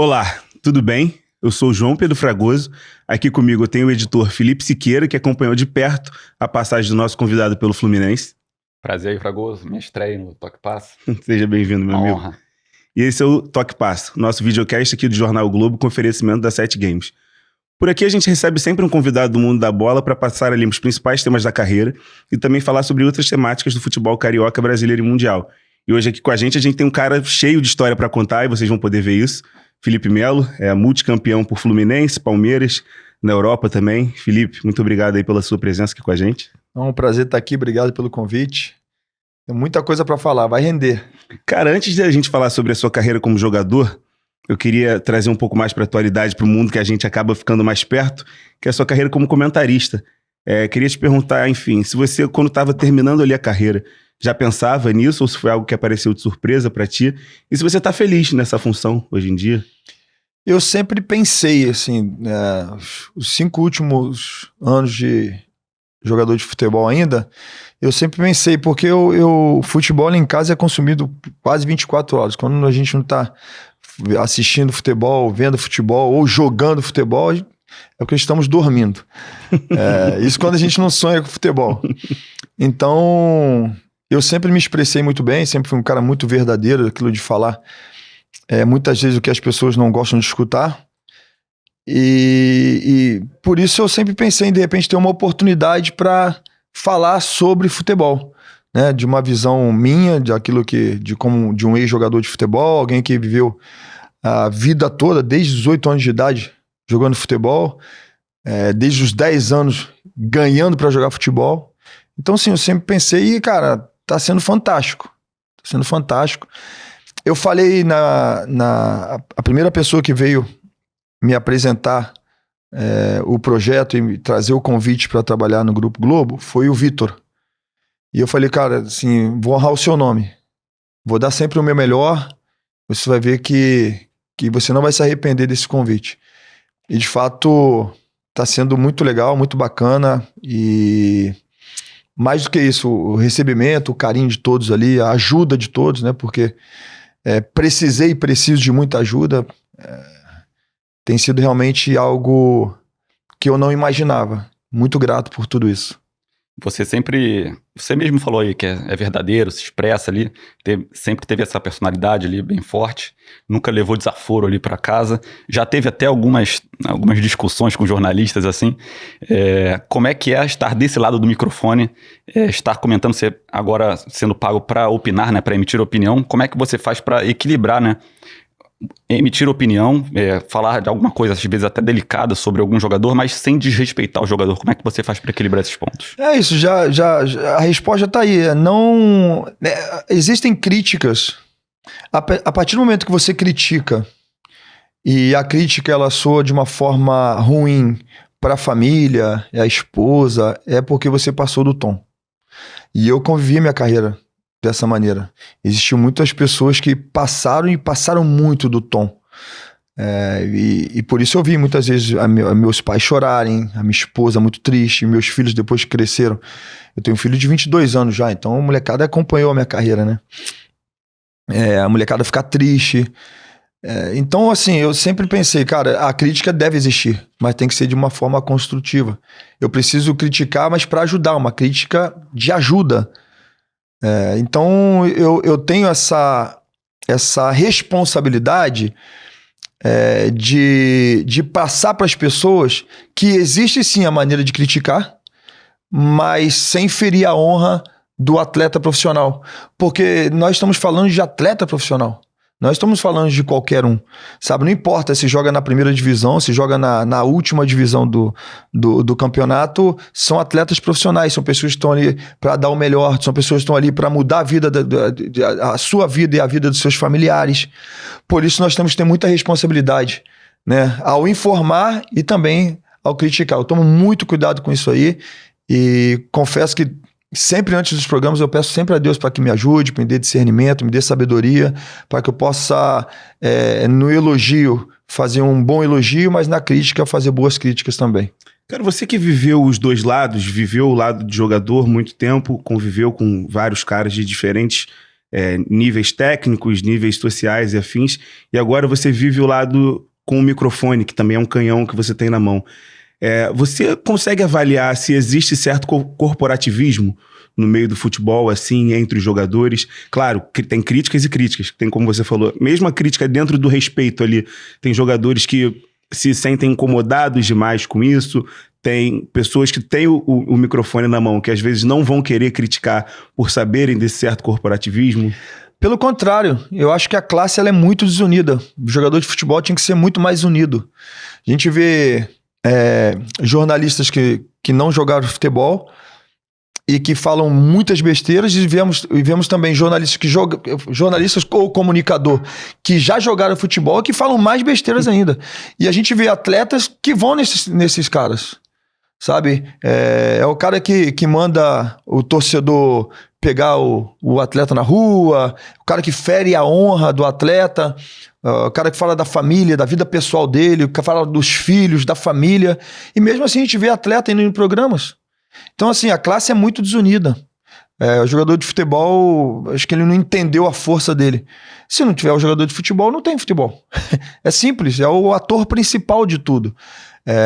Olá, tudo bem? Eu sou o João Pedro Fragoso. Aqui comigo eu tenho o editor Felipe Siqueira, que acompanhou de perto a passagem do nosso convidado pelo Fluminense. Prazer aí, Fragoso. Minha estreia no Toque Passo. Seja bem-vindo, meu amigo. Honra. E esse é o Toque Passo, nosso videocast aqui do Jornal Globo com oferecimento da 7 Games. Por aqui a gente recebe sempre um convidado do mundo da bola para passar ali os principais temas da carreira e também falar sobre outras temáticas do futebol carioca, brasileiro e mundial. E hoje aqui com a gente tem um cara cheio de história para contar e vocês vão poder ver isso. Felipe Melo, é multicampeão por Fluminense, Palmeiras, na Europa também. Felipe, muito obrigado aí pela sua presença aqui com a gente. É um prazer estar aqui, obrigado pelo convite. Tem muita coisa para falar, vai render. Cara, antes de a gente falar sobre a sua carreira como jogador, eu queria trazer um pouco mais para a atualidade, para o mundo que a gente acaba ficando mais perto, que é a sua carreira como comentarista. Queria te perguntar, enfim, se você, quando estava terminando ali a carreira, já pensava nisso ou se foi algo que apareceu de surpresa para ti? E se você está feliz nessa função hoje em dia? Eu sempre pensei, assim, os 5 últimos anos de jogador de futebol ainda, eu sempre pensei, porque o futebol em casa é consumido quase 24 horas. Quando a gente não está assistindo futebol, vendo futebol ou jogando futebol, é porque estamos dormindo. Isso quando a gente não sonha com futebol. Então, eu sempre me expressei muito bem, sempre fui um cara muito verdadeiro, aquilo de falar muitas vezes o que as pessoas não gostam de escutar. E por isso eu sempre pensei em, de repente, ter uma oportunidade para falar sobre futebol, né? De uma visão minha, de um ex-jogador de futebol, alguém que viveu a vida toda, desde os 8 anos de idade, jogando futebol, desde os 10 anos ganhando para jogar futebol. Então, assim, eu sempre pensei, cara, tá sendo fantástico. Tá sendo fantástico. Eu falei a primeira pessoa que veio me apresentar o projeto e me trazer o convite para trabalhar no Grupo Globo foi o Vitor. E eu falei, cara, assim, vou honrar o seu nome. Vou dar sempre o meu melhor. Você vai ver que você não vai se arrepender desse convite. E, de fato, tá sendo muito legal, muito bacana. E mais do que isso, o recebimento, o carinho de todos ali, a ajuda de todos, né? Porque precisei e preciso de muita ajuda. Tem sido realmente algo que eu não imaginava. Muito grato por tudo isso. Você mesmo falou aí que é verdadeiro, se expressa ali, sempre teve essa personalidade ali bem forte, nunca levou desaforo ali para casa, já teve até algumas discussões com jornalistas assim. Como é que é estar desse lado do microfone, estar comentando, você agora sendo pago para opinar, né, para emitir opinião, como é que você faz para equilibrar, né? Emitir opinião, falar de alguma coisa, às vezes até delicada sobre algum jogador, mas sem desrespeitar o jogador. Como é que você faz para equilibrar esses pontos? Isso, já a resposta está aí. Existem críticas. A partir do momento que você critica, e a crítica ela soa de uma forma ruim para a família, a esposa, é porque você passou do tom. E eu convivi minha carreira dessa maneira. Existiam muitas pessoas que passaram muito do tom. E por isso eu vi muitas vezes meus pais chorarem, a minha esposa muito triste, meus filhos depois que cresceram. Eu tenho um filho de 22 anos já, então a molecada acompanhou a minha carreira, né? A molecada ficar triste. Então, assim, eu sempre pensei, cara, a crítica deve existir, mas tem que ser de uma forma construtiva. Eu preciso criticar, mas para ajudar, uma crítica de ajuda. Então eu tenho essa responsabilidade de passar para as pessoas que existe sim a maneira de criticar, mas sem ferir a honra do atleta profissional. Porque nós estamos falando de atleta profissional. Nós estamos falando de qualquer um, sabe? Não importa se joga na primeira divisão, se joga na última divisão do campeonato, são atletas profissionais, são pessoas que estão ali para dar o melhor, são pessoas que estão ali para mudar a vida, a sua vida e a vida dos seus familiares. Por isso nós temos que ter muita responsabilidade, né? Ao informar e também ao criticar. Eu tomo muito cuidado com isso aí e confesso que sempre antes dos programas eu peço sempre a Deus para que me ajude, me dê discernimento, me dê sabedoria, para que eu possa, no elogio, fazer um bom elogio, mas na crítica fazer boas críticas também. Cara, você que viveu os dois lados, viveu o lado de jogador muito tempo, conviveu com vários caras de diferentes níveis técnicos, níveis sociais e afins, e agora você vive o lado com o microfone, que também é um canhão que você tem na mão. Você consegue avaliar se existe certo corporativismo no meio do futebol, assim, entre os jogadores? Claro, tem críticas e críticas, tem, como você falou, mesmo a crítica dentro do respeito ali, tem jogadores que se sentem incomodados demais com isso, tem pessoas que têm o microfone na mão, que às vezes não vão querer criticar por saberem desse certo corporativismo. Pelo contrário, eu acho que a classe ela é muito desunida. O jogador de futebol tinha que ser muito mais unido. A gente vê jornalistas que não jogaram futebol e que falam muitas besteiras, e vemos também jornalistas ou comunicador que já jogaram futebol e que falam mais besteiras ainda. E a gente vê atletas que vão nesses caras, sabe? É o cara que manda o torcedor pegar o atleta na rua, o cara que fere a honra do atleta, o cara que fala da família, da vida pessoal dele, o que fala dos filhos, da família. E mesmo assim a gente vê atleta indo em programas. Então, assim, a classe é muito desunida. O jogador de futebol, acho que ele não entendeu a força dele. Se não tiver o jogador de futebol, não tem futebol. É simples, é o ator principal de tudo.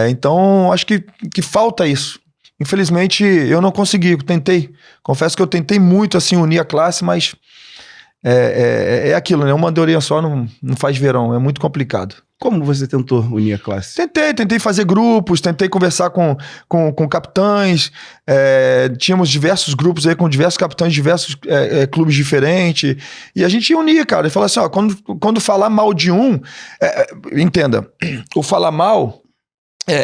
Então, acho que falta isso. Infelizmente, eu não consegui, tentei. Confesso que eu tentei muito, assim, unir a classe, mas é aquilo, né? Uma andorinha só não faz verão, é muito complicado. Como você tentou unir a classe? Tentei fazer grupos, tentei conversar com capitães, tínhamos diversos grupos aí com diversos capitães de diversos clubes diferentes, e a gente unia, cara, e falava assim, ó, quando falar mal de um, entenda, o falar mal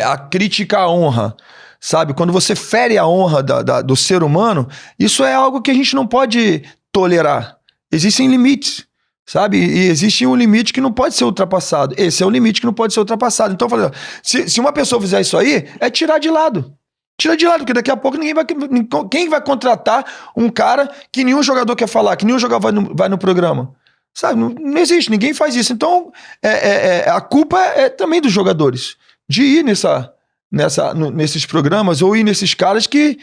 a crítica à honra, sabe? Quando você fere a honra do ser humano, isso é algo que a gente não pode tolerar. Existem limites, sabe? E existe um limite que não pode ser ultrapassado. Esse é o limite que não pode ser ultrapassado. Então, eu falei, se uma pessoa fizer isso aí, tira de lado. Tira de lado, porque daqui a pouco quem vai contratar um cara que nenhum jogador quer falar, que nenhum jogador vai no programa? Sabe? Não existe, ninguém faz isso. Então, a culpa é também dos jogadores, de ir nesses programas ou ir nesses caras que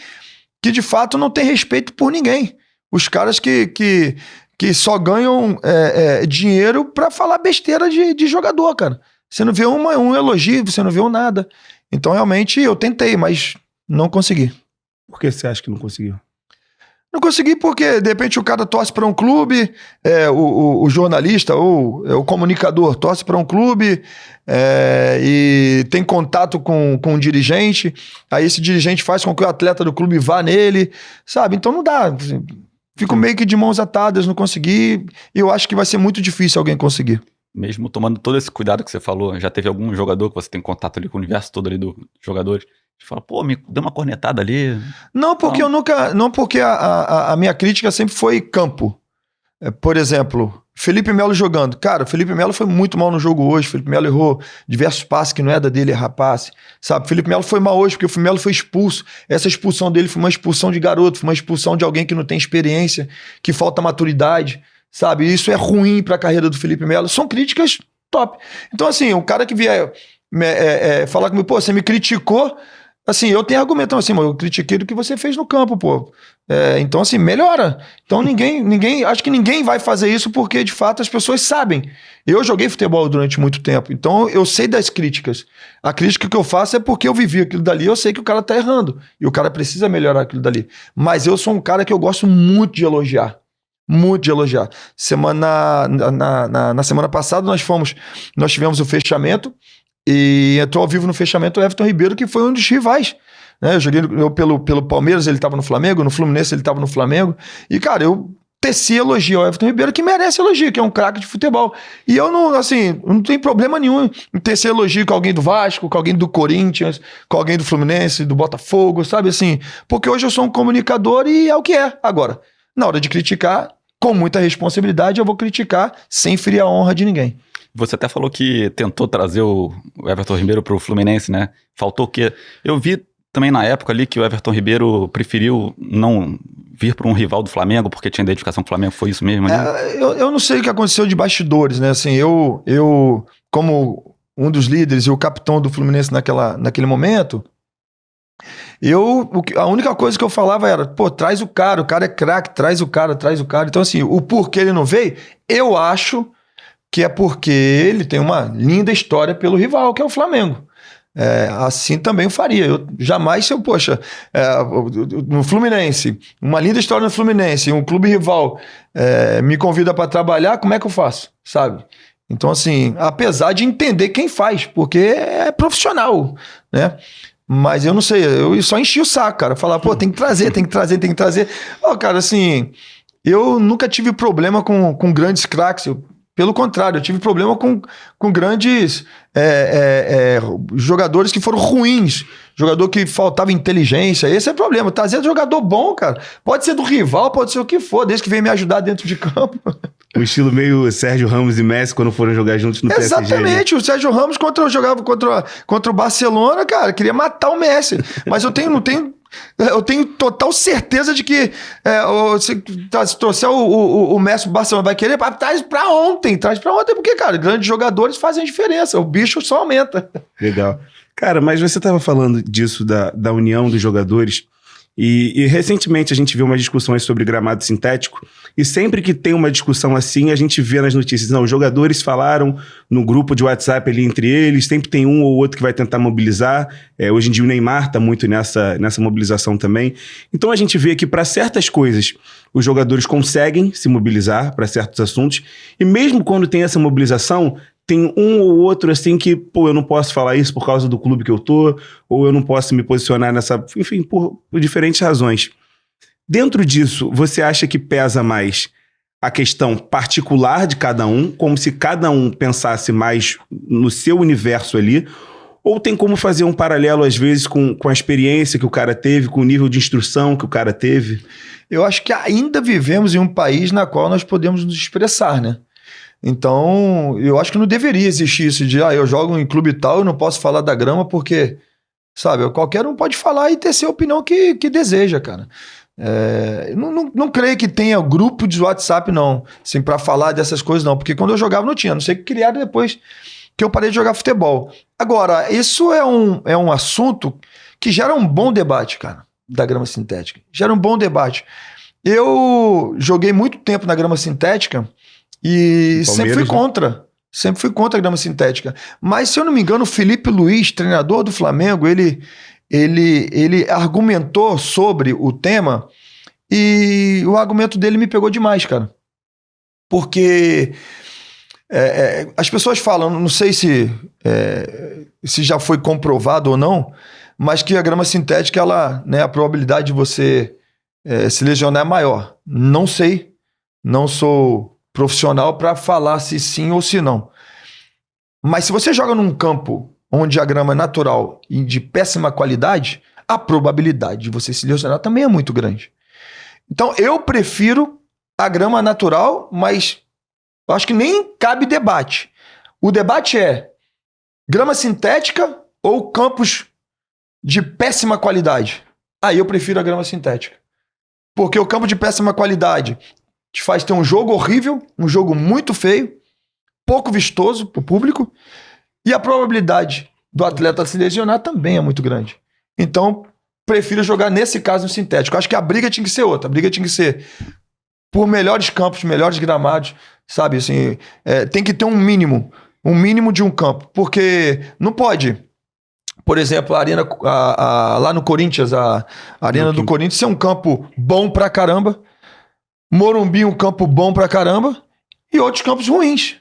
de fato não tem respeito por ninguém. Os caras que só ganham dinheiro pra falar besteira de jogador, cara. Você não vê um elogio, você não vê nada. Então, realmente, eu tentei, mas não consegui. Por que você acha que não conseguiu? Não consegui porque, de repente, o cara torce para um clube, o jornalista ou o comunicador torce para um clube e tem contato com um dirigente, aí esse dirigente faz com que o atleta do clube vá nele, sabe? Então não dá. Fico meio que de mãos atadas, não consegui, e eu acho que vai ser muito difícil alguém conseguir. Mesmo tomando todo esse cuidado que você falou, já teve algum jogador que você tem contato ali com o universo todo ali dos jogadores? Você fala, pô, me deu uma cornetada ali. Não, porque porque a minha crítica sempre foi campo. Por exemplo, Felipe Melo jogando. Cara, o Felipe Melo foi muito mal no jogo hoje. Felipe Melo errou diversos passes que não é da dele errar passe. Sabe, Felipe Melo foi mal hoje porque o Felipe Melo foi expulso. Essa expulsão dele foi uma expulsão de garoto, foi uma expulsão de alguém que não tem experiência, que falta maturidade. Sabe, isso é ruim pra carreira do Felipe Melo. São críticas top. Então, assim, o cara que vier falar comigo, pô, você me criticou. Assim, eu tenho argumento, assim, eu critiquei do que você fez no campo, pô. Então, assim, melhora. Então, acho que ninguém vai fazer isso porque, de fato, as pessoas sabem. Eu joguei futebol durante muito tempo, então eu sei das críticas. A crítica que eu faço é porque eu vivi aquilo dali, eu sei que o cara tá errando. E o cara precisa melhorar aquilo dali. Mas eu sou um cara que eu gosto muito de elogiar. Muito de elogiar. Na semana passada, nós tivemos o fechamento. E entrou ao vivo no fechamento o Everton Ribeiro, que foi um dos rivais, né? Eu joguei pelo Palmeiras, ele estava no Flamengo, no Fluminense ele estava no Flamengo, e cara, eu teci elogio ao Everton Ribeiro, que merece elogio, que é um craque de futebol, e eu não tenho problema nenhum em tecer elogio com alguém do Vasco, com alguém do Corinthians, com alguém do Fluminense, do Botafogo, sabe assim, porque hoje eu sou um comunicador e é o que é. Agora, na hora de criticar, com muita responsabilidade, eu vou criticar sem ferir a honra de ninguém. Você até falou que tentou trazer o Everton Ribeiro pro Fluminense, né? Faltou o quê? Eu vi também na época ali que o Everton Ribeiro preferiu não vir para um rival do Flamengo, porque tinha identificação com o Flamengo, foi isso mesmo? Eu não sei o que aconteceu de bastidores, né? Assim, eu como um dos líderes e o capitão do Fluminense naquele momento, A única coisa que eu falava era, pô, traz o cara é craque, traz o cara. Então, assim, o porquê ele não veio, eu acho que é porque ele tem uma linda história pelo rival, que é o Flamengo. Assim também eu faria. Eu jamais, no Fluminense, uma linda história no Fluminense, um clube rival me convida para trabalhar, como é que eu faço? Sabe? Então, assim, apesar de entender quem faz, porque é profissional, né? Mas eu não sei, eu só enchi o saco, cara. Falar, pô, tem que trazer. Ó, cara, assim, eu nunca tive problema com grandes craques. Pelo contrário, eu tive problema com grandes jogadores que foram ruins. Jogador que faltava inteligência. Esse é o problema. Trazer jogador bom, cara. Pode ser do rival, pode ser o que for, desde que venha me ajudar dentro de campo. Um estilo meio Sérgio Ramos e Messi quando foram jogar juntos no PSG. Exatamente. O Sérgio Ramos, quando eu jogava contra o Barcelona, cara, queria matar o Messi. Mas eu tenho total certeza de que se trouxer o Messi pro Barcelona, vai querer, traz pra ontem, porque, cara, grandes jogadores fazem a diferença, o bicho só aumenta. Legal. Cara, mas você estava falando disso, da união dos jogadores, e recentemente a gente viu umas discussões sobre gramado sintético, e sempre que tem uma discussão assim, a gente vê nas notícias, não, os jogadores falaram no grupo de WhatsApp ali entre eles, sempre tem um ou outro que vai tentar mobilizar, hoje em dia o Neymar está muito nessa mobilização também, então a gente vê que para certas coisas os jogadores conseguem se mobilizar para certos assuntos, e mesmo quando tem essa mobilização, tem um ou outro assim que, pô, eu não posso falar isso por causa do clube que eu tô, ou eu não posso me posicionar nessa, enfim, por diferentes razões. Dentro disso, você acha que pesa mais a questão particular de cada um, como se cada um pensasse mais no seu universo ali, ou tem como fazer um paralelo, às vezes, com a experiência que o cara teve, com o nível de instrução que o cara teve? Eu acho que ainda vivemos em um país na qual nós podemos nos expressar, né? Então, eu acho que não deveria existir isso de, eu jogo em clube tal, eu não posso falar da grama porque, sabe, qualquer um pode falar e ter sua opinião que deseja, cara. Não creio que tenha grupo de WhatsApp, não, assim, pra falar dessas coisas, não, porque quando eu jogava não tinha, a não sei que criaram depois que eu parei de jogar futebol. Agora, isso é um assunto que gera um bom debate, cara, da grama sintética. Gera um bom debate. Eu joguei muito tempo na grama sintética e sempre fui contra. Sempre fui contra a grama sintética. Mas, se eu não me engano, o Felipe Luiz, treinador do Flamengo, ele argumentou sobre o tema e o argumento dele me pegou demais, cara. Porque as pessoas falam, não sei se já foi comprovado ou não, mas que a grama sintética, ela, né, a probabilidade de você se lesionar é maior. Não sei, não sou profissional para falar se sim ou se não. Mas se você joga num campo onde a grama é natural e de péssima qualidade, a probabilidade de você se lesionar também é muito grande. Então eu prefiro a grama natural, mas eu acho que nem cabe debate. O debate é grama sintética ou campos de péssima qualidade? Aí eu prefiro a grama sintética. Porque o campo de péssima qualidade te faz ter um jogo horrível, um jogo muito feio, pouco vistoso para o público, e a probabilidade do atleta se lesionar também é muito grande. Então, prefiro jogar nesse caso no sintético. Acho que a briga tinha que ser outra. A briga tinha que ser por melhores campos, melhores gramados, sabe? Assim, tem que ter um mínimo de um campo, porque não pode. Por exemplo, a arena lá no Corinthians, a arena do Corinthians é um campo bom pra caramba, Morumbi um campo bom pra caramba e outros campos ruins.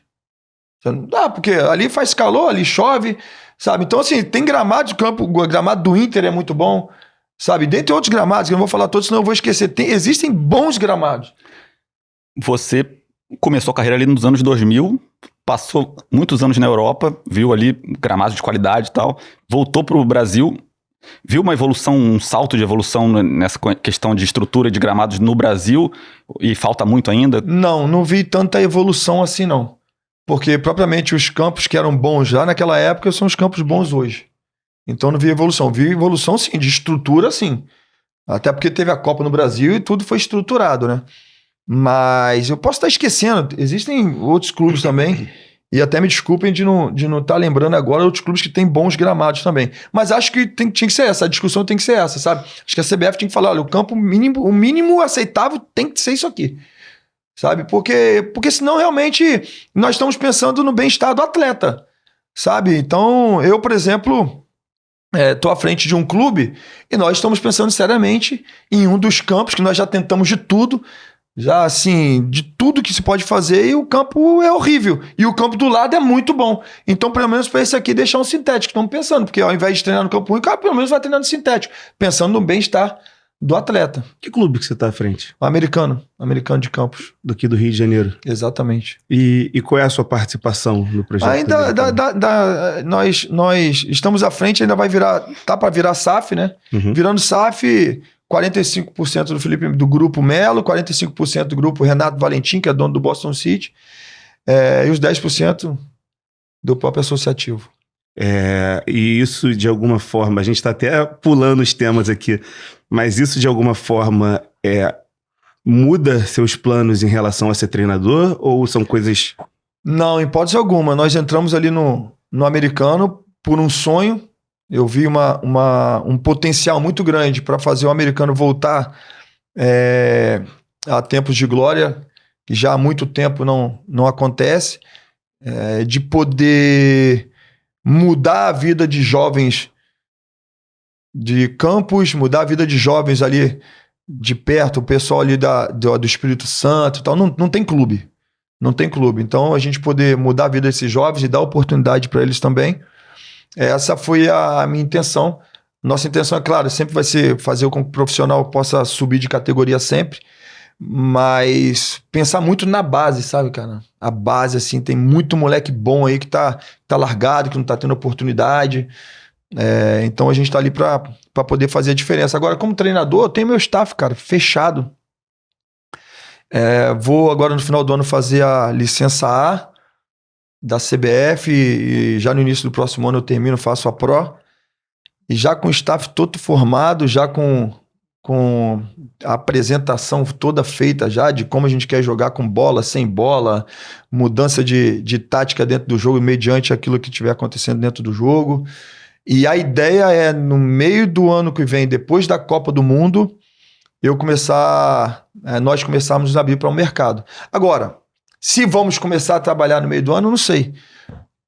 Não dá, porque ali faz calor, ali chove, sabe? Então, assim, tem gramados, o gramado do Inter é muito bom, sabe? Dentre outros gramados, que eu não vou falar todos, senão eu vou esquecer. Existem bons gramados. Você começou a carreira ali nos anos 2000, passou muitos anos na Europa, viu ali gramados de qualidade e tal, voltou para o Brasil, viu uma evolução, um salto de evolução nessa questão de estrutura de gramados no Brasil e falta muito ainda? Não vi tanta evolução assim, não. Porque propriamente os campos que eram bons já naquela época são os campos bons hoje. Então não vi evolução. Vi evolução sim, de estrutura sim. Até porque teve a Copa no Brasil e tudo foi estruturado, né? Mas eu posso estar esquecendo, existem outros clubes também E até me desculpem de não estar lembrando agora outros clubes que têm bons gramados também. Mas acho que tinha que ser essa, a discussão tem que ser essa, sabe? Acho que a CBF tinha que falar, olha, o mínimo aceitável tem que ser isso aqui. Sabe? Porque senão realmente nós estamos pensando no bem-estar do atleta. Sabe? Então, eu, por exemplo, estou à frente de um clube e nós estamos pensando seriamente em um dos campos que nós já tentamos de tudo, já assim, de tudo que se pode fazer, e o campo é horrível. E o campo do lado é muito bom. Então, pelo menos para esse aqui, deixar um sintético. Estamos pensando, porque ao invés de treinar no campo ruim, o cara pelo menos vai treinar no sintético, pensando no bem-estar do atleta. Que clube que você tá à frente? O americano de Campos. Daqui do Rio de Janeiro. Exatamente. E qual é a sua participação no projeto? Ainda nós estamos à frente, ainda vai virar, tá para virar SAF, né? Uhum. Virando SAF, 45% do Felipe, do grupo Melo, 45% do grupo Renato Valentim, que é dono do Boston City, e os 10% do próprio associativo. E isso, de alguma forma, a gente está até pulando os temas aqui, mas isso, de alguma forma, muda seus planos em relação a ser treinador, ou são coisas... Não, em hipótese alguma. Nós entramos ali no americano por um sonho. Eu vi um potencial muito grande para fazer o americano voltar a tempos de glória, que já há muito tempo não acontece, de poder mudar a vida de jovens de Campos, mudar a vida de jovens ali de perto, o pessoal ali do Espírito Santo e tal. Não tem clube. Não tem clube. Então, a gente poder mudar a vida desses jovens e dar oportunidade para eles também. Essa foi a minha intenção. Nossa intenção, é claro, sempre vai ser fazer com que o profissional possa subir de categoria sempre, mas pensar muito na base, sabe, cara? A base, assim, tem muito moleque bom aí que tá largado, que não tá tendo oportunidade. Então a gente tá ali pra poder fazer a diferença. Agora, como treinador, eu tenho meu staff, cara, fechado. Vou agora no final do ano fazer a licença A da CBF e já no início do próximo ano eu termino, faço a Pro. E já com o staff todo formado, já com a apresentação toda feita já de como a gente quer jogar com bola, sem bola, mudança de tática dentro do jogo mediante aquilo que estiver acontecendo dentro do jogo. E a ideia é, no meio do ano que vem, depois da Copa do Mundo, nós começarmos a abrir para o mercado. Agora, se vamos começar a trabalhar no meio do ano, não sei.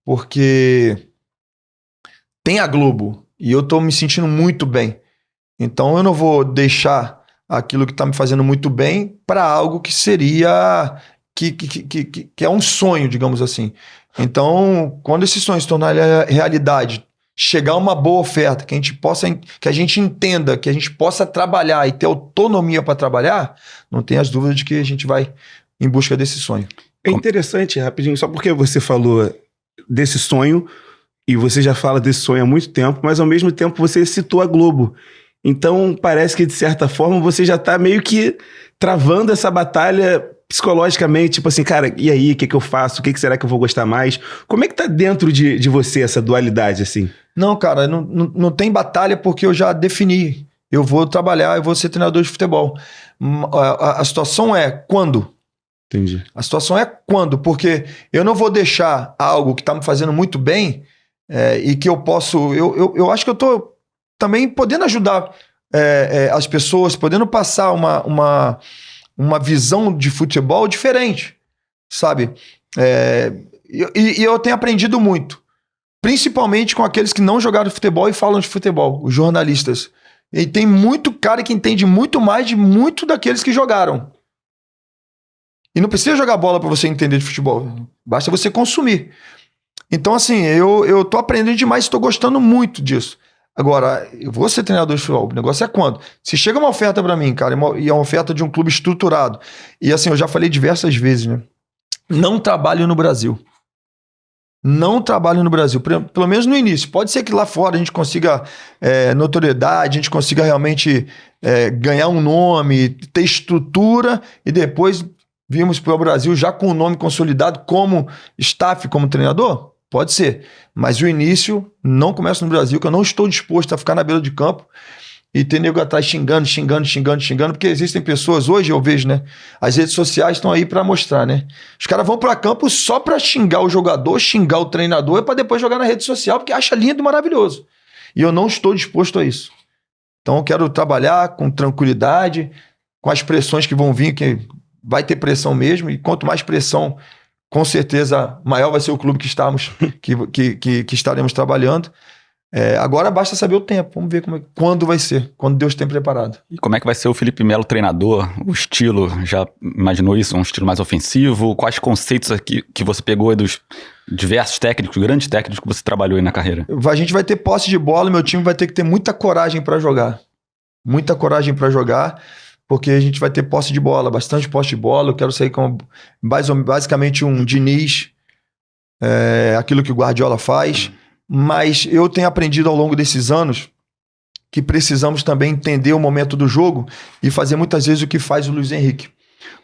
Porque tem a Globo e eu estou me sentindo muito bem. Então eu não vou deixar aquilo que está me fazendo muito bem para algo que seria... que é um sonho, digamos assim. Então, quando esse sonho se tornar realidade, chegar uma boa oferta, que a gente entenda, que a gente possa trabalhar e ter autonomia para trabalhar, não tem as dúvidas de que a gente vai em busca desse sonho. É interessante, rapidinho, só porque você falou desse sonho, e você já fala desse sonho há muito tempo, mas ao mesmo tempo você citou a Globo. Então parece que, de certa forma, você já tá meio que travando essa batalha psicologicamente, tipo assim, cara, e aí, o que eu faço? O que será que eu vou gostar mais? Como é que tá dentro de você essa dualidade, assim? Não, cara, não tem batalha porque eu já defini. Eu vou trabalhar, eu vou ser treinador de futebol. A situação é quando? Entendi. A situação é quando, porque eu não vou deixar algo que tá me fazendo muito bem e que eu posso... Eu acho que eu tô também podendo ajudar as pessoas, podendo passar uma visão de futebol diferente, sabe? E eu tenho aprendido muito, principalmente com aqueles que não jogaram futebol e falam de futebol, os jornalistas. E tem muito cara que entende muito mais de muito daqueles que jogaram. E não precisa jogar bola para você entender de futebol, basta você consumir. Então, assim, eu tô aprendendo demais, estou gostando muito disso. Agora, eu vou ser treinador de futebol, o negócio é quando? Se chega uma oferta pra mim, cara, e é uma oferta de um clube estruturado, e assim, eu já falei diversas vezes, né? Não trabalho no Brasil. Não trabalho no Brasil, pelo menos no início. Pode ser que lá fora a gente consiga notoriedade, a gente consiga realmente ganhar um nome, ter estrutura, e depois virmos para o Brasil já com o nome consolidado como staff, como treinador. Pode ser, mas o início não começa no Brasil, que eu não estou disposto a ficar na beira de campo e ter nego atrás xingando, porque existem pessoas, hoje eu vejo, né? As redes sociais estão aí pra mostrar, né? Os caras vão pra campo só pra xingar o jogador, xingar o treinador, é pra depois jogar na rede social, porque acha lindo e maravilhoso. E eu não estou disposto a isso. Então eu quero trabalhar com tranquilidade, com as pressões que vão vir, que vai ter pressão mesmo, e quanto mais pressão, com certeza maior vai ser o clube que estaremos trabalhando. Agora basta saber o tempo, vamos ver quando vai ser, quando Deus tem preparado. E como é que vai ser o Felipe Melo treinador? O estilo, já imaginou isso? Um estilo mais ofensivo? Quais conceitos aqui que você pegou aí dos diversos técnicos, grandes técnicos que você trabalhou aí na carreira? A gente vai ter posse de bola, meu time vai ter que ter muita coragem para jogar. Muita coragem para jogar, porque a gente vai ter posse de bola, bastante posse de bola. Eu quero sair com basicamente um Diniz, aquilo que o Guardiola faz. Mas eu tenho aprendido ao longo desses anos que precisamos também entender o momento do jogo e fazer muitas vezes o que faz o Luiz Henrique.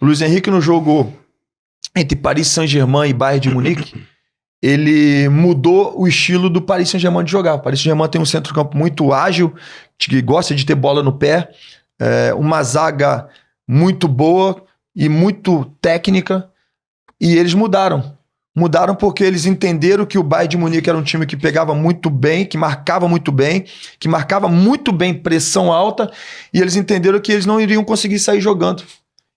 O Luiz Henrique no jogo entre Paris Saint-Germain e Bayern de Munique, ele mudou o estilo do Paris Saint-Germain de jogar. O Paris Saint-Germain tem um centro-campo muito ágil, que gosta de ter bola no pé, uma zaga muito boa e muito técnica, e eles mudaram. Mudaram porque eles entenderam que o Bayern de Munique era um time que pegava muito bem, que marcava muito bem pressão alta, e eles entenderam que eles não iriam conseguir sair jogando.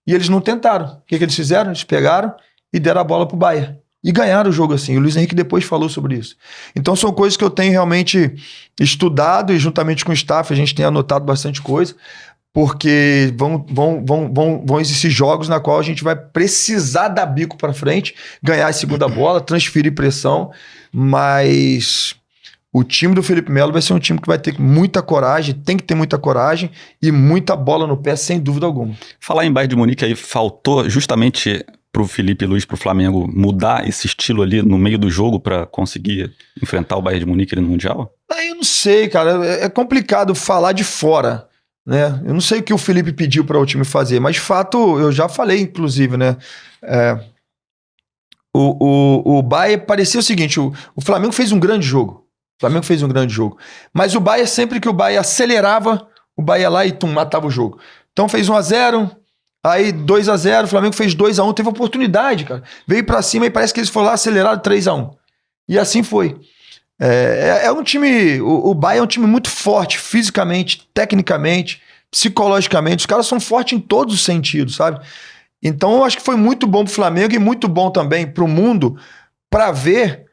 E eles não tentaram. O que eles fizeram? Eles pegaram e deram a bola pro Bayern. E ganharam o jogo assim. O Luiz Henrique depois falou sobre isso. Então são coisas que eu tenho realmente estudado, e juntamente com o staff a gente tem anotado bastante coisa, porque vão existir jogos na qual a gente vai precisar dar bico para frente, ganhar a segunda bola, transferir pressão, mas o time do Felipe Melo vai ser um time que vai ter muita coragem, tem que ter muita coragem e muita bola no pé, sem dúvida alguma. Falar em Bayern de Munique aí, faltou justamente pro Felipe Luiz, pro Flamengo, mudar esse estilo ali no meio do jogo para conseguir enfrentar o Bayern de Munique ali no Mundial? Eu não sei, cara, é complicado falar de fora, né? Eu não sei o que o Felipe pediu para o time fazer, mas de fato, eu já falei, inclusive, né? O Bayern parecia o seguinte: o Flamengo fez um grande jogo. Mas o Bayern, sempre que o Bayern acelerava, o Bayern ia lá e matava o jogo. Então fez 1-0, aí 2-0, o Flamengo fez 2-1, teve oportunidade, cara. Veio pra cima e parece que eles foram lá aceleraram 3-1. E assim foi. É um time, o Bayern é um time muito forte, fisicamente, tecnicamente, psicologicamente. Os caras são fortes em todos os sentidos, sabe? Então eu acho que foi muito bom pro Flamengo e muito bom também pro mundo pra ver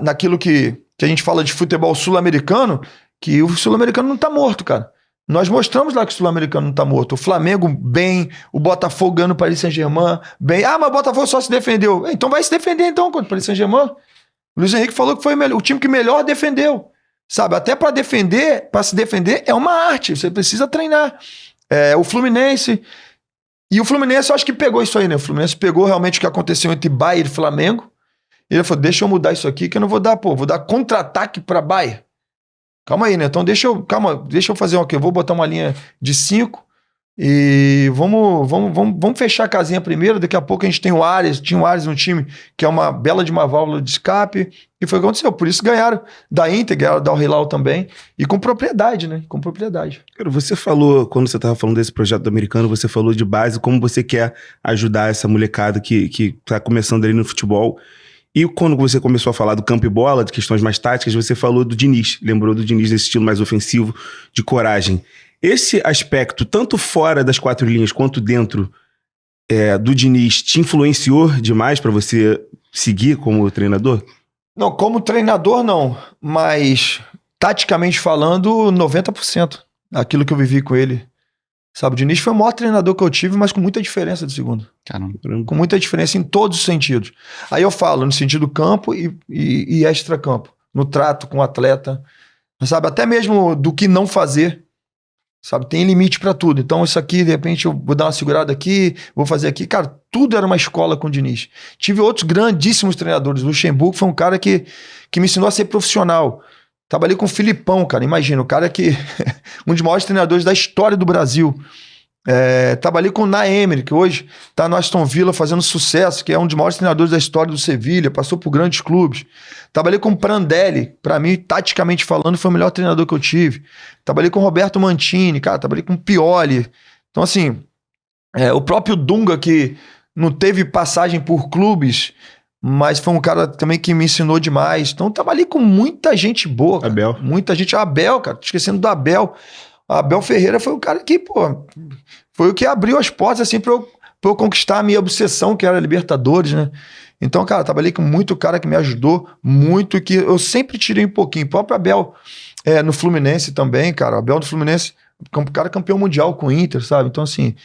naquilo que a gente fala de futebol sul-americano, que o sul-americano não tá morto, cara. Nós mostramos lá que o sul-americano não tá morto. O Flamengo bem, o Botafogo ganhando o Paris Saint-Germain bem. Ah, mas o Botafogo só se defendeu. Então vai se defender então contra o Paris Saint-Germain. O Luiz Henrique falou que foi o time que melhor defendeu. Sabe, até para se defender é uma arte, você precisa treinar. O Fluminense... E o Fluminense, eu acho que pegou isso aí, né? O Fluminense pegou realmente o que aconteceu entre Bayern e Flamengo. E ele falou, deixa eu mudar isso aqui, que eu não vou dar, vou dar contra-ataque pra Bayern. Calma aí, né? Então deixa eu fazer o quê? Eu vou botar uma linha de 5 e vamos fechar a casinha primeiro. Daqui a pouco a gente tem tinha o Ares no time, que é uma bela de uma válvula de escape. E foi o que aconteceu. Por isso ganharam da Inter, ganharam da Al Hilal também. E com propriedade, né? Com propriedade. Cara, você falou, quando você estava falando desse projeto do americano, você falou de base, como você quer ajudar essa molecada que tá começando ali no futebol. E quando você começou a falar do campo e bola, de questões mais táticas, você falou do Diniz. Lembrou do Diniz, desse estilo mais ofensivo, de coragem. Esse aspecto, tanto fora das 4 linhas quanto dentro do Diniz, te influenciou demais para você seguir como treinador? Não, como treinador não, mas taticamente falando, 90%. Aquilo que eu vivi com ele. Sabe, o Diniz foi o maior treinador que eu tive, mas com muita diferença do segundo. Caramba. Com muita diferença em todos os sentidos. Aí eu falo no sentido campo e extra-campo. No trato com o atleta. Sabe, até mesmo do que não fazer. Sabe, tem limite pra tudo. Então isso aqui, de repente, eu vou dar uma segurada aqui, vou fazer aqui. Cara, tudo era uma escola com o Diniz. Tive outros grandíssimos treinadores. O Luxemburgo foi um cara que me ensinou a ser profissional. Trabalhei com o Filipão, cara. Imagina, o cara que... um dos maiores treinadores da história do Brasil. Trabalhei com o Naemery, que hoje está no Aston Villa fazendo sucesso, que é um dos maiores treinadores da história do Sevilha, passou por grandes clubes. Trabalhei com o Prandelli, para mim, taticamente falando, foi o melhor treinador que eu tive. Trabalhei com o Roberto Mantini, cara, trabalhei com o Pioli. Então, assim, o próprio Dunga, que não teve passagem por clubes, mas foi um cara também que me ensinou demais. Então, trabalhei com muita gente boa, cara. Abel. Muita gente. Abel, cara, tô esquecendo do Abel. Abel Ferreira foi o cara que, foi o que abriu as portas, assim, pra eu conquistar a minha obsessão, que era Libertadores, né? Então, cara, trabalhei com muito cara que me ajudou muito, que eu sempre tirei um pouquinho. O próprio Abel no Fluminense também, cara. O Abel no Fluminense, um cara campeão mundial com o Inter, sabe? Então, assim,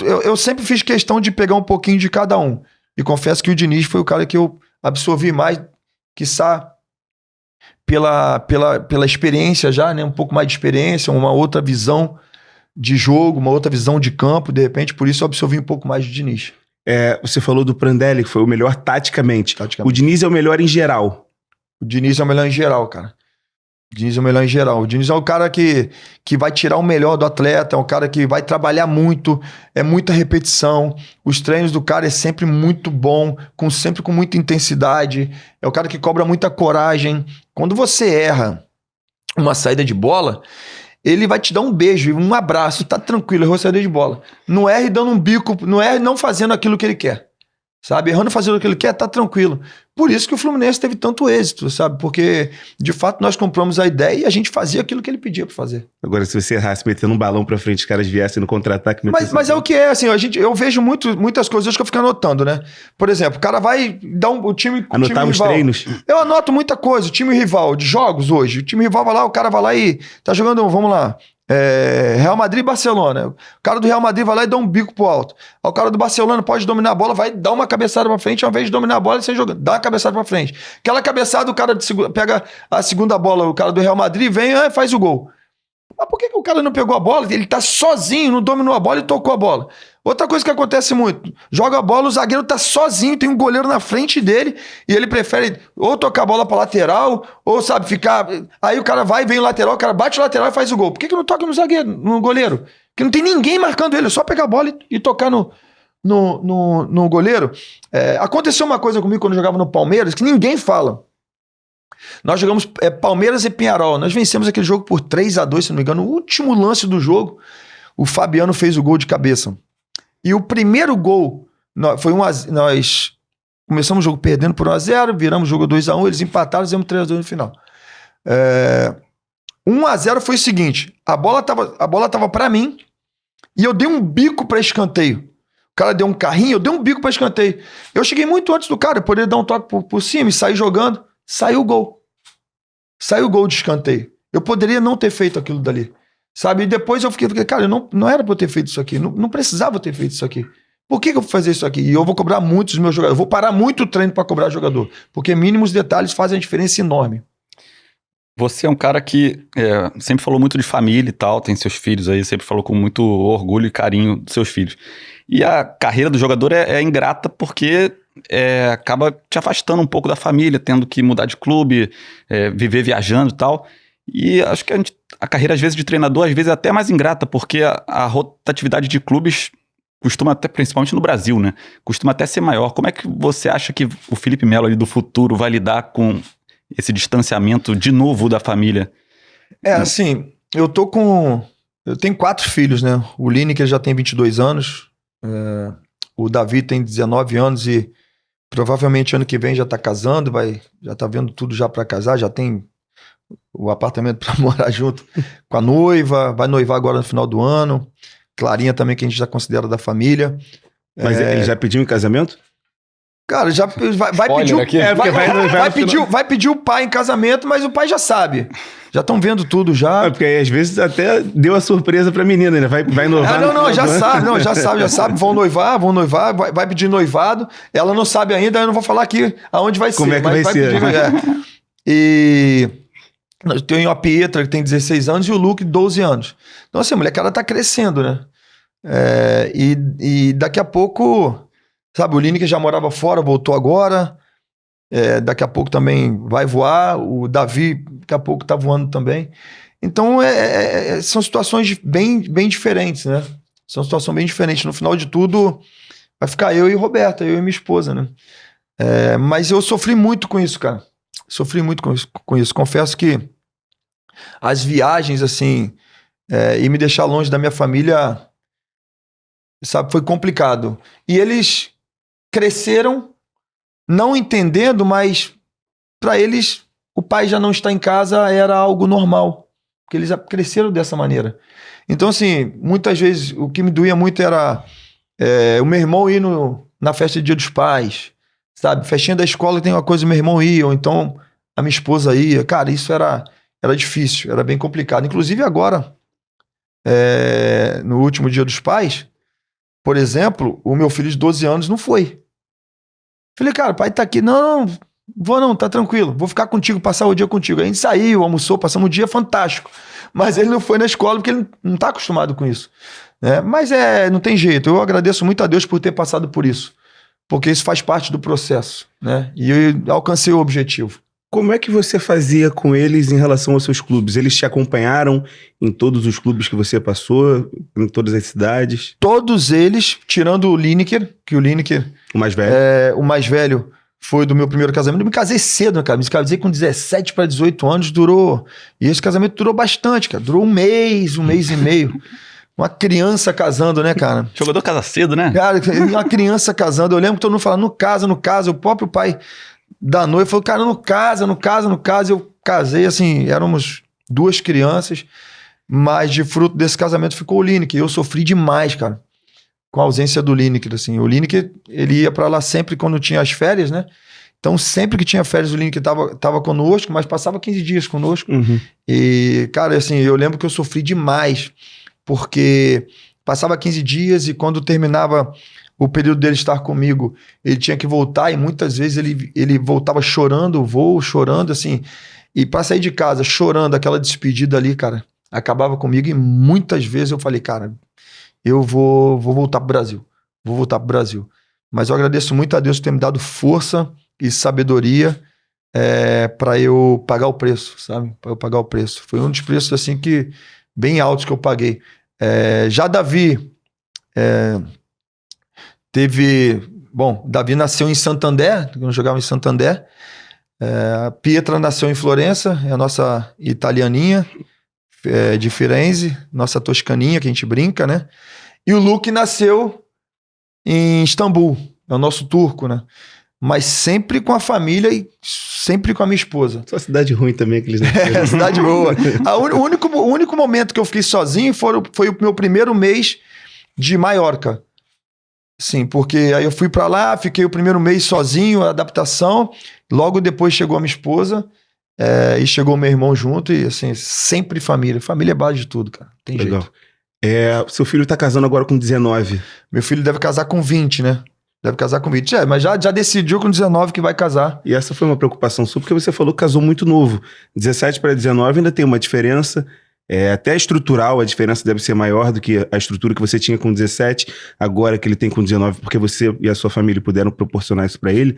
eu sempre fiz questão de pegar um pouquinho de cada um. E confesso que o Diniz foi o cara que eu absorvi mais, quiçá pela experiência já, né? Um pouco mais de experiência, uma outra visão de jogo, uma outra visão de campo, de repente, por isso eu absorvi um pouco mais de Diniz. Você falou do Prandelli, que foi o melhor taticamente. O Diniz é o melhor em geral. O Diniz é o melhor em geral, cara. O Diniz é o melhor em geral. O Diniz é o cara que vai tirar o melhor do atleta, é um cara que vai trabalhar muito, é muita repetição. Os treinos do cara é sempre muito bom, sempre com muita intensidade. É o cara que cobra muita coragem. Quando você erra uma saída de bola, ele vai te dar um beijo, um abraço, tá tranquilo, errou a saída de bola. Não erre dando um bico, não erre não fazendo aquilo que ele quer. Sabe? Errando fazendo o que ele quer, tá tranquilo. Por isso que o Fluminense teve tanto êxito, sabe? Porque, de fato, nós compramos a ideia e a gente fazia aquilo que ele pedia pra fazer. Agora, se você errasse metendo um balão pra frente, os caras viessem no contra-ataque... Mas é o que é, assim, eu vejo muitas coisas que eu fico anotando, né? Por exemplo, o cara vai dar o time rival. Anotava os treinos? Eu anoto muita coisa, o time rival, de jogos hoje. O time rival vai lá, o cara vai lá e tá jogando, vamos lá, Real Madrid e Barcelona. O cara do Real Madrid vai lá e dá um bico pro alto. O cara do Barcelona pode dominar a bola, vai dar uma cabeçada pra frente, ao invés de dominar a bola, você joga, dá uma cabeçada pra frente. Aquela cabeçada, o cara pega a segunda bola, o cara do Real Madrid vem e faz o gol. Mas por que o cara não pegou a bola? Ele tá sozinho, não dominou a bola e tocou a bola. Outra coisa que acontece muito, joga a bola, o zagueiro tá sozinho, tem um goleiro na frente dele e ele prefere ou tocar a bola pra lateral, ou sabe, ficar... Aí o cara vai, vem o lateral, o cara bate o lateral e faz o gol. Por que não toca no zagueiro, no goleiro? Porque não tem ninguém marcando ele, é só pegar a bola e tocar no goleiro. Aconteceu uma coisa comigo quando eu jogava no Palmeiras, que ninguém fala. Nós jogamos Palmeiras e Peñarol. Nós vencemos aquele jogo por 3-2, se não me engano. No último lance do jogo, o Fabiano fez o gol de cabeça. E o primeiro gol foi nós começamos o jogo perdendo por 1-0, viramos o jogo 2-1, eles empataram, fizemos 3-2 no final. 1-0 foi o seguinte, a bola tava para mim e eu dei um bico para escanteio. O cara deu um carrinho, eu dei um bico para escanteio. Eu cheguei muito antes do cara, eu poderia dar um toque por cima e sair jogando. Saiu o gol. Saiu o gol de escanteio. Eu poderia não ter feito aquilo dali. Sabe? E depois eu fiquei, cara, não era pra eu ter feito isso aqui. Não precisava ter feito isso aqui. Por que eu vou fazer isso aqui? E eu vou cobrar muito dos meus jogadores. Eu vou parar muito o treino pra cobrar jogador. Porque mínimos detalhes fazem a diferença enorme. Você é um cara que sempre falou muito de família e tal, tem seus filhos aí, sempre falou com muito orgulho e carinho dos seus filhos. E a carreira do jogador é ingrata porque acaba te afastando um pouco da família, tendo que mudar de clube, viver viajando e tal. E acho que a carreira, às vezes, de treinador, às vezes é até mais ingrata, porque a rotatividade de clubes costuma até, principalmente no Brasil, né? Costuma até ser maior. Como é que você acha que o Felipe Melo ali do futuro vai lidar com esse distanciamento de novo da família? Assim, eu tenho 4 filhos, né? O Lineker já tem 22 anos, o Davi tem 19 anos e provavelmente ano que vem já tá casando, já tá vendo tudo já para casar, já tem o apartamento para morar junto com a noiva, vai noivar agora no final do ano. Clarinha também, que a gente já considera da família. Mas ele já pediu em casamento? Cara, já vai pedir aqui. vai pedir o pai em casamento, mas o pai já sabe. Já estão vendo tudo já. Porque aí, às vezes até deu a surpresa pra menina, né? Vai noivar. Já sabe. Vão noivar, vai pedir noivado. Ela não sabe ainda, eu não vou falar aqui aonde vai ser. Como é que vai ser? E eu tenho a Pietra, que tem 16 anos, e o Luke, 12 anos. Então, assim, a molecada tá crescendo, né? E daqui a pouco... Sabe, o Lineker já morava fora, voltou agora. Daqui a pouco também vai voar. O Davi, daqui a pouco tá voando também. Então, são situações bem diferentes, né? Isso é uma situação bem diferente. No final de tudo, vai ficar eu e Roberta, eu e minha esposa, né? Mas eu sofri muito com isso, cara. Sofri muito com isso. Confesso que as viagens, assim, e me deixar longe da minha família, sabe, foi complicado. E eles cresceram não entendendo, mas para eles o pai já não estar em casa era algo normal, porque eles cresceram dessa maneira. Então, assim, muitas vezes o que me doía muito era o meu irmão ir na festa de Dia dos Pais, sabe? Festinha da escola tem uma coisa, meu irmão ia, ou então a minha esposa ia. Cara, isso era difícil, era bem complicado. Inclusive agora, no último Dia dos Pais, por exemplo, o meu filho de 12 anos não foi. Falei, cara, o pai tá aqui. Não, vou não, tá tranquilo. Vou ficar contigo, passar o dia contigo. A gente saiu, almoçou, passamos um dia fantástico. Mas ele não foi na escola porque ele não tá acostumado com isso. Né? Mas não tem jeito. Eu agradeço muito a Deus por ter passado por isso. Porque isso faz parte do processo. Né? E eu alcancei o objetivo. Como é que você fazia com eles em relação aos seus clubes? Eles te acompanharam em todos os clubes que você passou, em todas as cidades? Todos eles, tirando o Lineker, que o Lineker... O mais velho? O mais velho foi do meu primeiro casamento. Eu me casei cedo, cara. Me casei com 17 para 18 anos, durou... E esse casamento durou bastante, cara. Durou um mês e meio. Uma criança casando, né, cara? Jogador casa cedo, né? Cara, uma criança casando. Eu lembro que todo mundo falando, não casa. O próprio pai da noiva falou, cara, não casa. Eu casei, assim, éramos 2 crianças, mas de fruto desse casamento ficou o Lineker. Eu sofri demais, cara, com a ausência do Lineker, assim. O Lineker, ele ia pra lá sempre quando tinha as férias, né? Então, sempre que tinha férias, o Lineker tava conosco, mas passava 15 dias conosco. Uhum. E, cara, assim, eu lembro que eu sofri demais, porque passava 15 dias e quando terminava o período dele estar comigo, ele tinha que voltar e muitas vezes ele voltava chorando o voo, chorando, assim. E pra sair de casa chorando, aquela despedida ali, cara, acabava comigo e muitas vezes eu falei, cara, eu vou voltar pro Brasil. Vou voltar pro Brasil. Mas eu agradeço muito a Deus por ter me dado força e sabedoria para eu pagar o preço, sabe? Para eu pagar o preço. Foi um dos preços, assim, que bem altos que eu paguei. Já Davi teve... Bom, Davi nasceu em Santander, eu jogava em Santander. A Pietra nasceu em Florença, é a nossa italianinha, de Firenze, nossa toscaninha, que a gente brinca, né? E o Luke nasceu em Istambul, é o nosso turco, né? Mas sempre com a família e sempre com a minha esposa. Só cidade ruim também que eles nasceram. Cidade boa. O único momento que eu fiquei sozinho foi o meu primeiro mês de Maiorca. Sim, porque aí eu fui pra lá, fiquei o primeiro mês sozinho, adaptação. Logo depois chegou a minha esposa e chegou o meu irmão junto. E assim, sempre família. Família é base de tudo, cara. Tem Legal. jeito. Seu filho tá casando agora com 19. Meu filho deve casar com 20, né? Deve casar com 20. Mas já decidiu com 19 que vai casar. E essa foi uma preocupação sua, porque você falou que casou muito novo. 17 para 19 ainda tem uma diferença. Até estrutural, a diferença deve ser maior do que a estrutura que você tinha com 17, agora que ele tem com 19, porque você e a sua família puderam proporcionar isso para ele.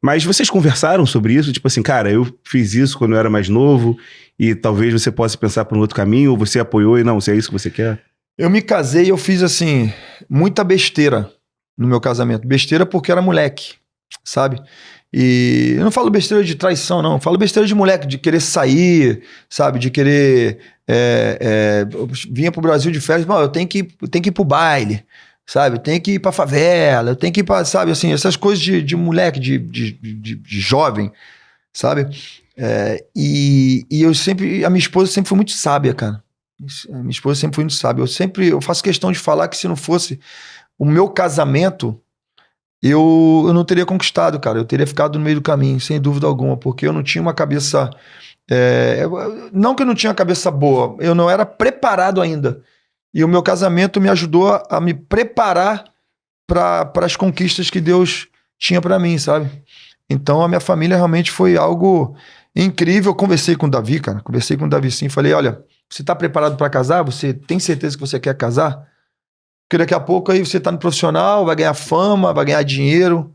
Mas vocês conversaram sobre isso? Tipo assim, cara, eu fiz isso quando eu era mais novo e talvez você possa pensar por um outro caminho, ou você apoiou e não, se é isso que você quer? Eu me casei e eu fiz, assim, muita besteira no meu casamento. Besteira porque era moleque, sabe? E eu não falo besteira de traição, não. Eu falo besteira de moleque, de querer sair, sabe? De querer... vinha pro Brasil de férias, eu tenho que ir pro baile, sabe? Eu tenho que ir pra favela, eu tenho que ir pra, sabe? Assim, essas coisas de moleque, de jovem, sabe? E a minha esposa sempre foi muito sábia, cara. A minha esposa sempre foi muito sábia. Eu faço questão de falar que se não fosse o meu casamento, eu não teria conquistado, cara. Eu teria ficado no meio do caminho, sem dúvida alguma, porque eu não tinha uma cabeça... não que eu não tinha uma cabeça boa, eu não era preparado ainda. E o meu casamento me ajudou a me preparar para as conquistas que Deus tinha para mim, sabe? Então a minha família realmente foi algo incrível. Eu conversei com o Davi, cara. Conversei com o Davi sim. Falei, olha, você tá preparado para casar? Você tem certeza que você quer casar? Porque daqui a pouco aí você tá no profissional, vai ganhar fama, vai ganhar dinheiro.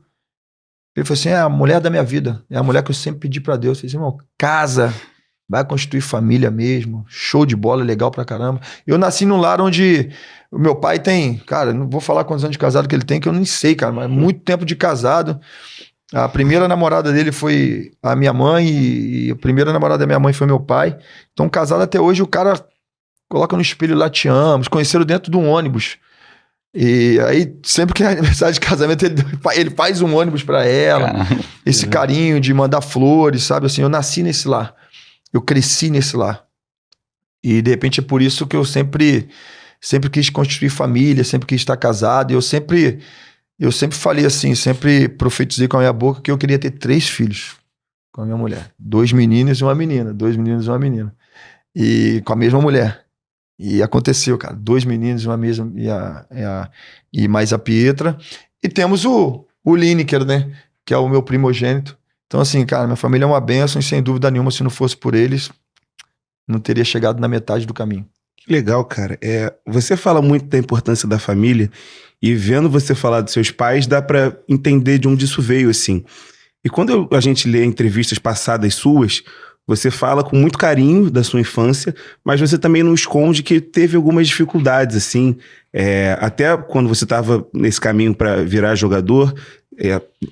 Ele falou assim, é a mulher da minha vida. É a mulher que eu sempre pedi para Deus. Eu falei assim, irmão, casa. vai constituir família mesmo, show de bola, legal pra caramba. Eu nasci num lar onde o meu pai tem, cara, não vou falar quantos anos de casado que ele tem, que eu nem sei, cara, mas muito tempo de casado. A primeira namorada dele foi a minha mãe e a primeira namorada da minha mãe foi meu pai. Então, casado até hoje, o cara coloca no espelho lá, te amo, conheceram dentro de um ônibus. E aí, sempre que é aniversário de casamento, ele faz um ônibus pra ela. Caramba. Esse carinho de mandar flores, sabe? Assim, eu nasci nesse lar. Eu cresci nesse lar. E, de repente, é por isso que eu sempre quis construir família, sempre quis estar casado. E eu sempre falei assim, sempre profetizei com a minha boca que eu queria ter 3 filhos com a minha mulher. 2 meninos e uma menina. 2 meninos e uma menina. E com a mesma mulher. E aconteceu, cara. 2 meninos e uma mesma, e mais a Pietra. E temos o Lineker, né? Que é o meu primogênito. Então, assim, cara, minha família é uma bênção e sem dúvida nenhuma, se não fosse por eles, não teria chegado na metade do caminho. Que legal, cara. Você fala muito da importância da família e vendo você falar dos seus pais, dá pra entender de onde isso veio, assim. E quando a gente lê entrevistas passadas suas, você fala com muito carinho da sua infância, mas você também não esconde que teve algumas dificuldades, assim. Até quando você estava nesse caminho para virar jogador,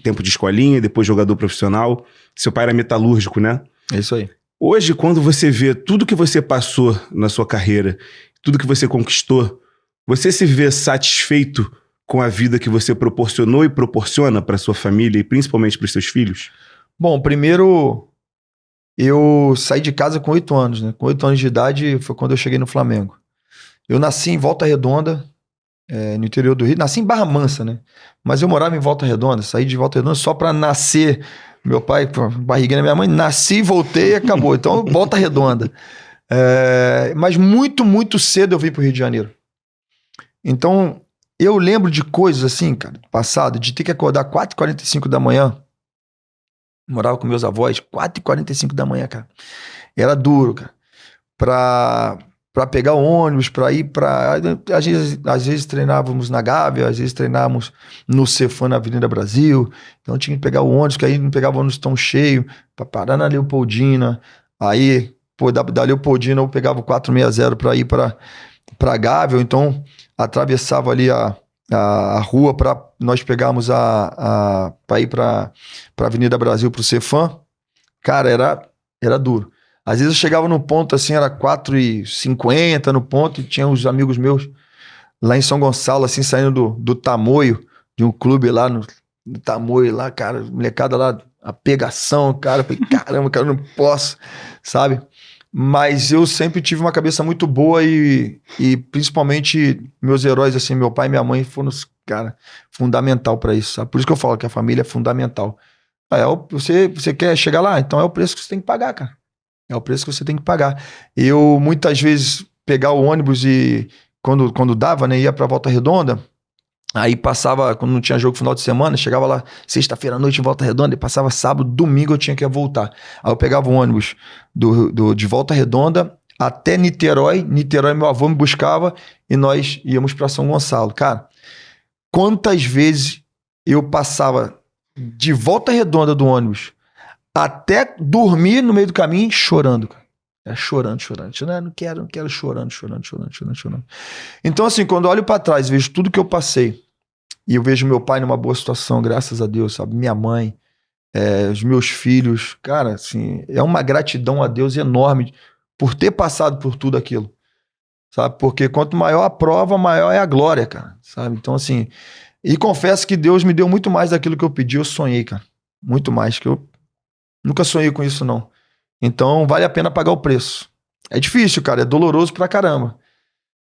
tempo de escolinha, depois jogador profissional. Seu pai era metalúrgico, né? É isso aí. Hoje, quando você vê tudo que você passou na sua carreira, tudo que você conquistou, você se vê satisfeito com a vida que você proporcionou e proporciona para sua família e principalmente para os seus filhos? Bom, primeiro, eu saí de casa com 8 anos, né? Com 8 anos de idade foi quando eu cheguei no Flamengo. Eu nasci em Volta Redonda, no interior do Rio. Nasci em Barra Mansa, né? Mas eu morava em Volta Redonda, saí de Volta Redonda só para nascer. Meu pai, barriguinha da minha mãe, nasci, voltei e acabou. Então, Volta Redonda. Mas muito, muito cedo eu vim pro Rio de Janeiro. Então, eu lembro de coisas assim, cara, passado, de ter que acordar 4h45 da manhã. Morava com meus avós, 4h45 da manhã, cara. Era duro, cara. Pra pegar o ônibus, pra ir pra... Às vezes treinávamos na Gávea, às vezes treinávamos no Cefam, na Avenida Brasil. Então tinha que pegar o ônibus, que aí não pegava o ônibus tão cheio, pra parar na Leopoldina. Aí, da Leopoldina eu pegava o 460 pra ir pra Gávea. Então atravessava ali a rua pra nós pegarmos pra ir pra Avenida Brasil, pro Cefam. Cara, era duro. Às vezes eu chegava no ponto assim, era 4h50 no ponto, e tinha uns amigos meus lá em São Gonçalo, assim, saindo do Tamoio, de um clube lá no Tamoio, lá, cara, molecada lá, a pegação, cara, eu falei, caramba, cara, eu não posso, sabe? Mas eu sempre tive uma cabeça muito boa e principalmente meus heróis, assim, meu pai e minha mãe foram, cara, fundamental pra isso, sabe? Por isso que eu falo que a família é fundamental. Você quer chegar lá? Então é o preço que você tem que pagar, cara. É o preço que você tem que pagar. Eu, muitas vezes, pegar o ônibus e, quando dava, né, ia pra Volta Redonda, aí passava, quando não tinha jogo final de semana, chegava lá sexta-feira à noite em Volta Redonda, e passava sábado, domingo eu tinha que voltar. Aí eu pegava o ônibus de Volta Redonda até Niterói, meu avô me buscava e nós íamos pra São Gonçalo. Cara, quantas vezes eu passava de Volta Redonda do ônibus até dormir no meio do caminho chorando, cara. Chorando. Não quero, chorando. Então, assim, quando eu olho pra trás e vejo tudo que eu passei, e eu vejo meu pai numa boa situação, graças a Deus, sabe? Minha mãe, os meus filhos, cara, assim, é uma gratidão a Deus enorme por ter passado por tudo aquilo, sabe? Porque quanto maior a prova, maior é a glória, cara, sabe? Então, assim, e confesso que Deus me deu muito mais daquilo que eu pedi, eu sonhei, cara. Muito mais, que eu nunca sonhei com isso, não. Então, vale a pena pagar o preço. É difícil, cara, é doloroso pra caramba.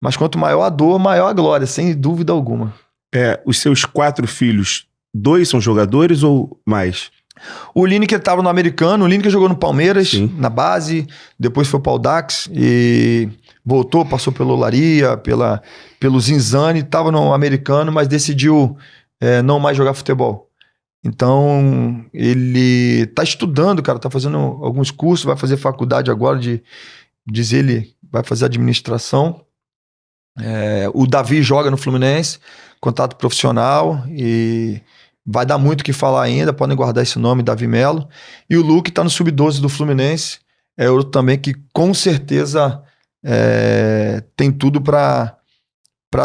Mas quanto maior a dor, maior a glória, sem dúvida alguma. Os seus 4 filhos, 2 são jogadores ou mais? O Lineker estava no americano, o Lineker jogou no Palmeiras, Sim. na base, depois foi para o Dax e voltou, passou pelo Olaria, pelo Zinzane, estava no americano, mas decidiu não mais jogar futebol. Então, ele tá estudando, cara, tá fazendo alguns cursos, vai fazer faculdade agora diz ele, vai fazer administração. O Davi joga no Fluminense, contato profissional, e vai dar muito o que falar ainda, podem guardar esse nome, Davi Melo. E o Luke tá no Sub-12 do Fluminense, é outro também que com certeza tem tudo para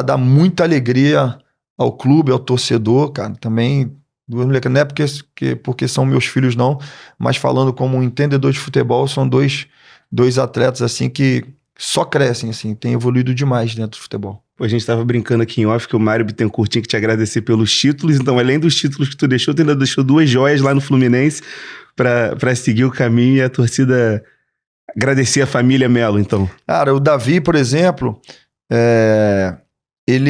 dar muita alegria ao clube, ao torcedor, cara. Também, duas moleques, não é porque são meus filhos, não, mas falando como um entendedor de futebol, são dois atletas assim que só crescem, assim, têm evoluído demais dentro do futebol. Pô, a gente tava brincando aqui em off que o Mário Bittencourt tinha que te agradecer pelos títulos, então além dos títulos que tu ainda deixou 2 joias lá no Fluminense pra seguir o caminho e a torcida agradecer a família Melo, então. Cara, o Davi, por exemplo, ele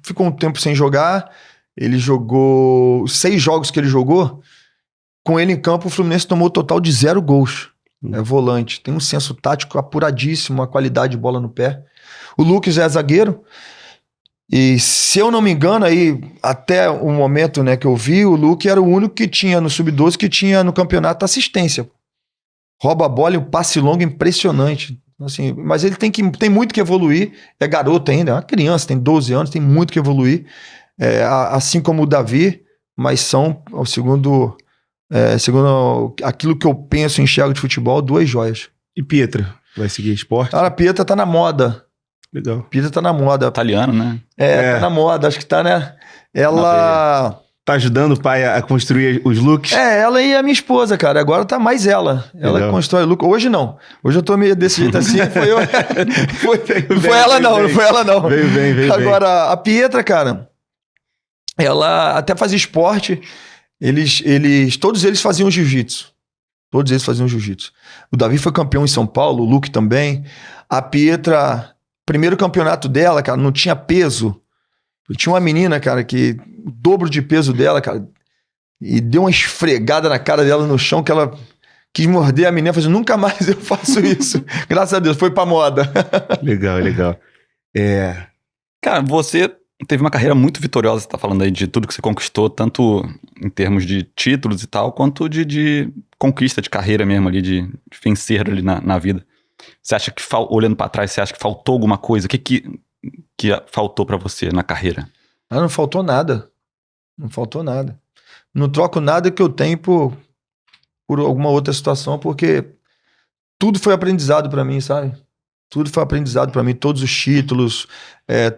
ficou um tempo sem jogar, ele jogou, os 6 jogos que ele jogou, com ele em campo o Fluminense tomou um total de 0 gols. É volante, tem um senso tático apuradíssimo, uma qualidade de bola no pé. O Lucas é zagueiro, e se eu não me engano, aí até o momento, né, que eu vi, o Lucas era o único que tinha no Sub-12 que tinha no campeonato assistência. Rouba a bola e um passe longo impressionante. Assim, mas ele tem muito que evoluir, é garoto ainda, é uma criança, tem 12 anos, tem muito que evoluir, assim como o Davi, mas são, segundo aquilo que eu penso e enxergo de futebol, 2 joias. E Pietra, vai seguir esporte? Cara, a Pietra tá na moda. Legal. Pietra tá na moda. Italiano, né? Tá na moda, acho que tá, né? Ela... Tá ajudando o pai a construir os looks? Ela e a minha esposa, cara. Agora tá mais ela. Ela Legal. constrói look. Hoje não. Hoje eu tô meio desse jeito assim. Foi eu. Não foi ela não. Veio. Agora, a Pietra, cara, ela até fazia esporte. Todos eles faziam jiu-jitsu. O Davi foi campeão em São Paulo, o Luke também. A Pietra, primeiro campeonato dela, cara, não tinha peso. Tinha uma menina, cara, que o dobro de peso dela, cara, e deu uma esfregada na cara dela no chão que ela quis morder a menina, falou assim, nunca mais eu faço isso. Graças a Deus, foi pra moda. Legal. Cara, você teve uma carreira muito vitoriosa, você tá falando aí de tudo que você conquistou, tanto em termos de títulos e tal, quanto de conquista de carreira mesmo ali, de vencer ali na vida. Você acha que, olhando pra trás, você acha que faltou alguma coisa? O que faltou pra você na carreira? Não faltou nada. Não troco nada que eu tenho por alguma outra situação, porque tudo foi aprendizado pra mim, sabe? Tudo foi aprendizado pra mim, todos os títulos,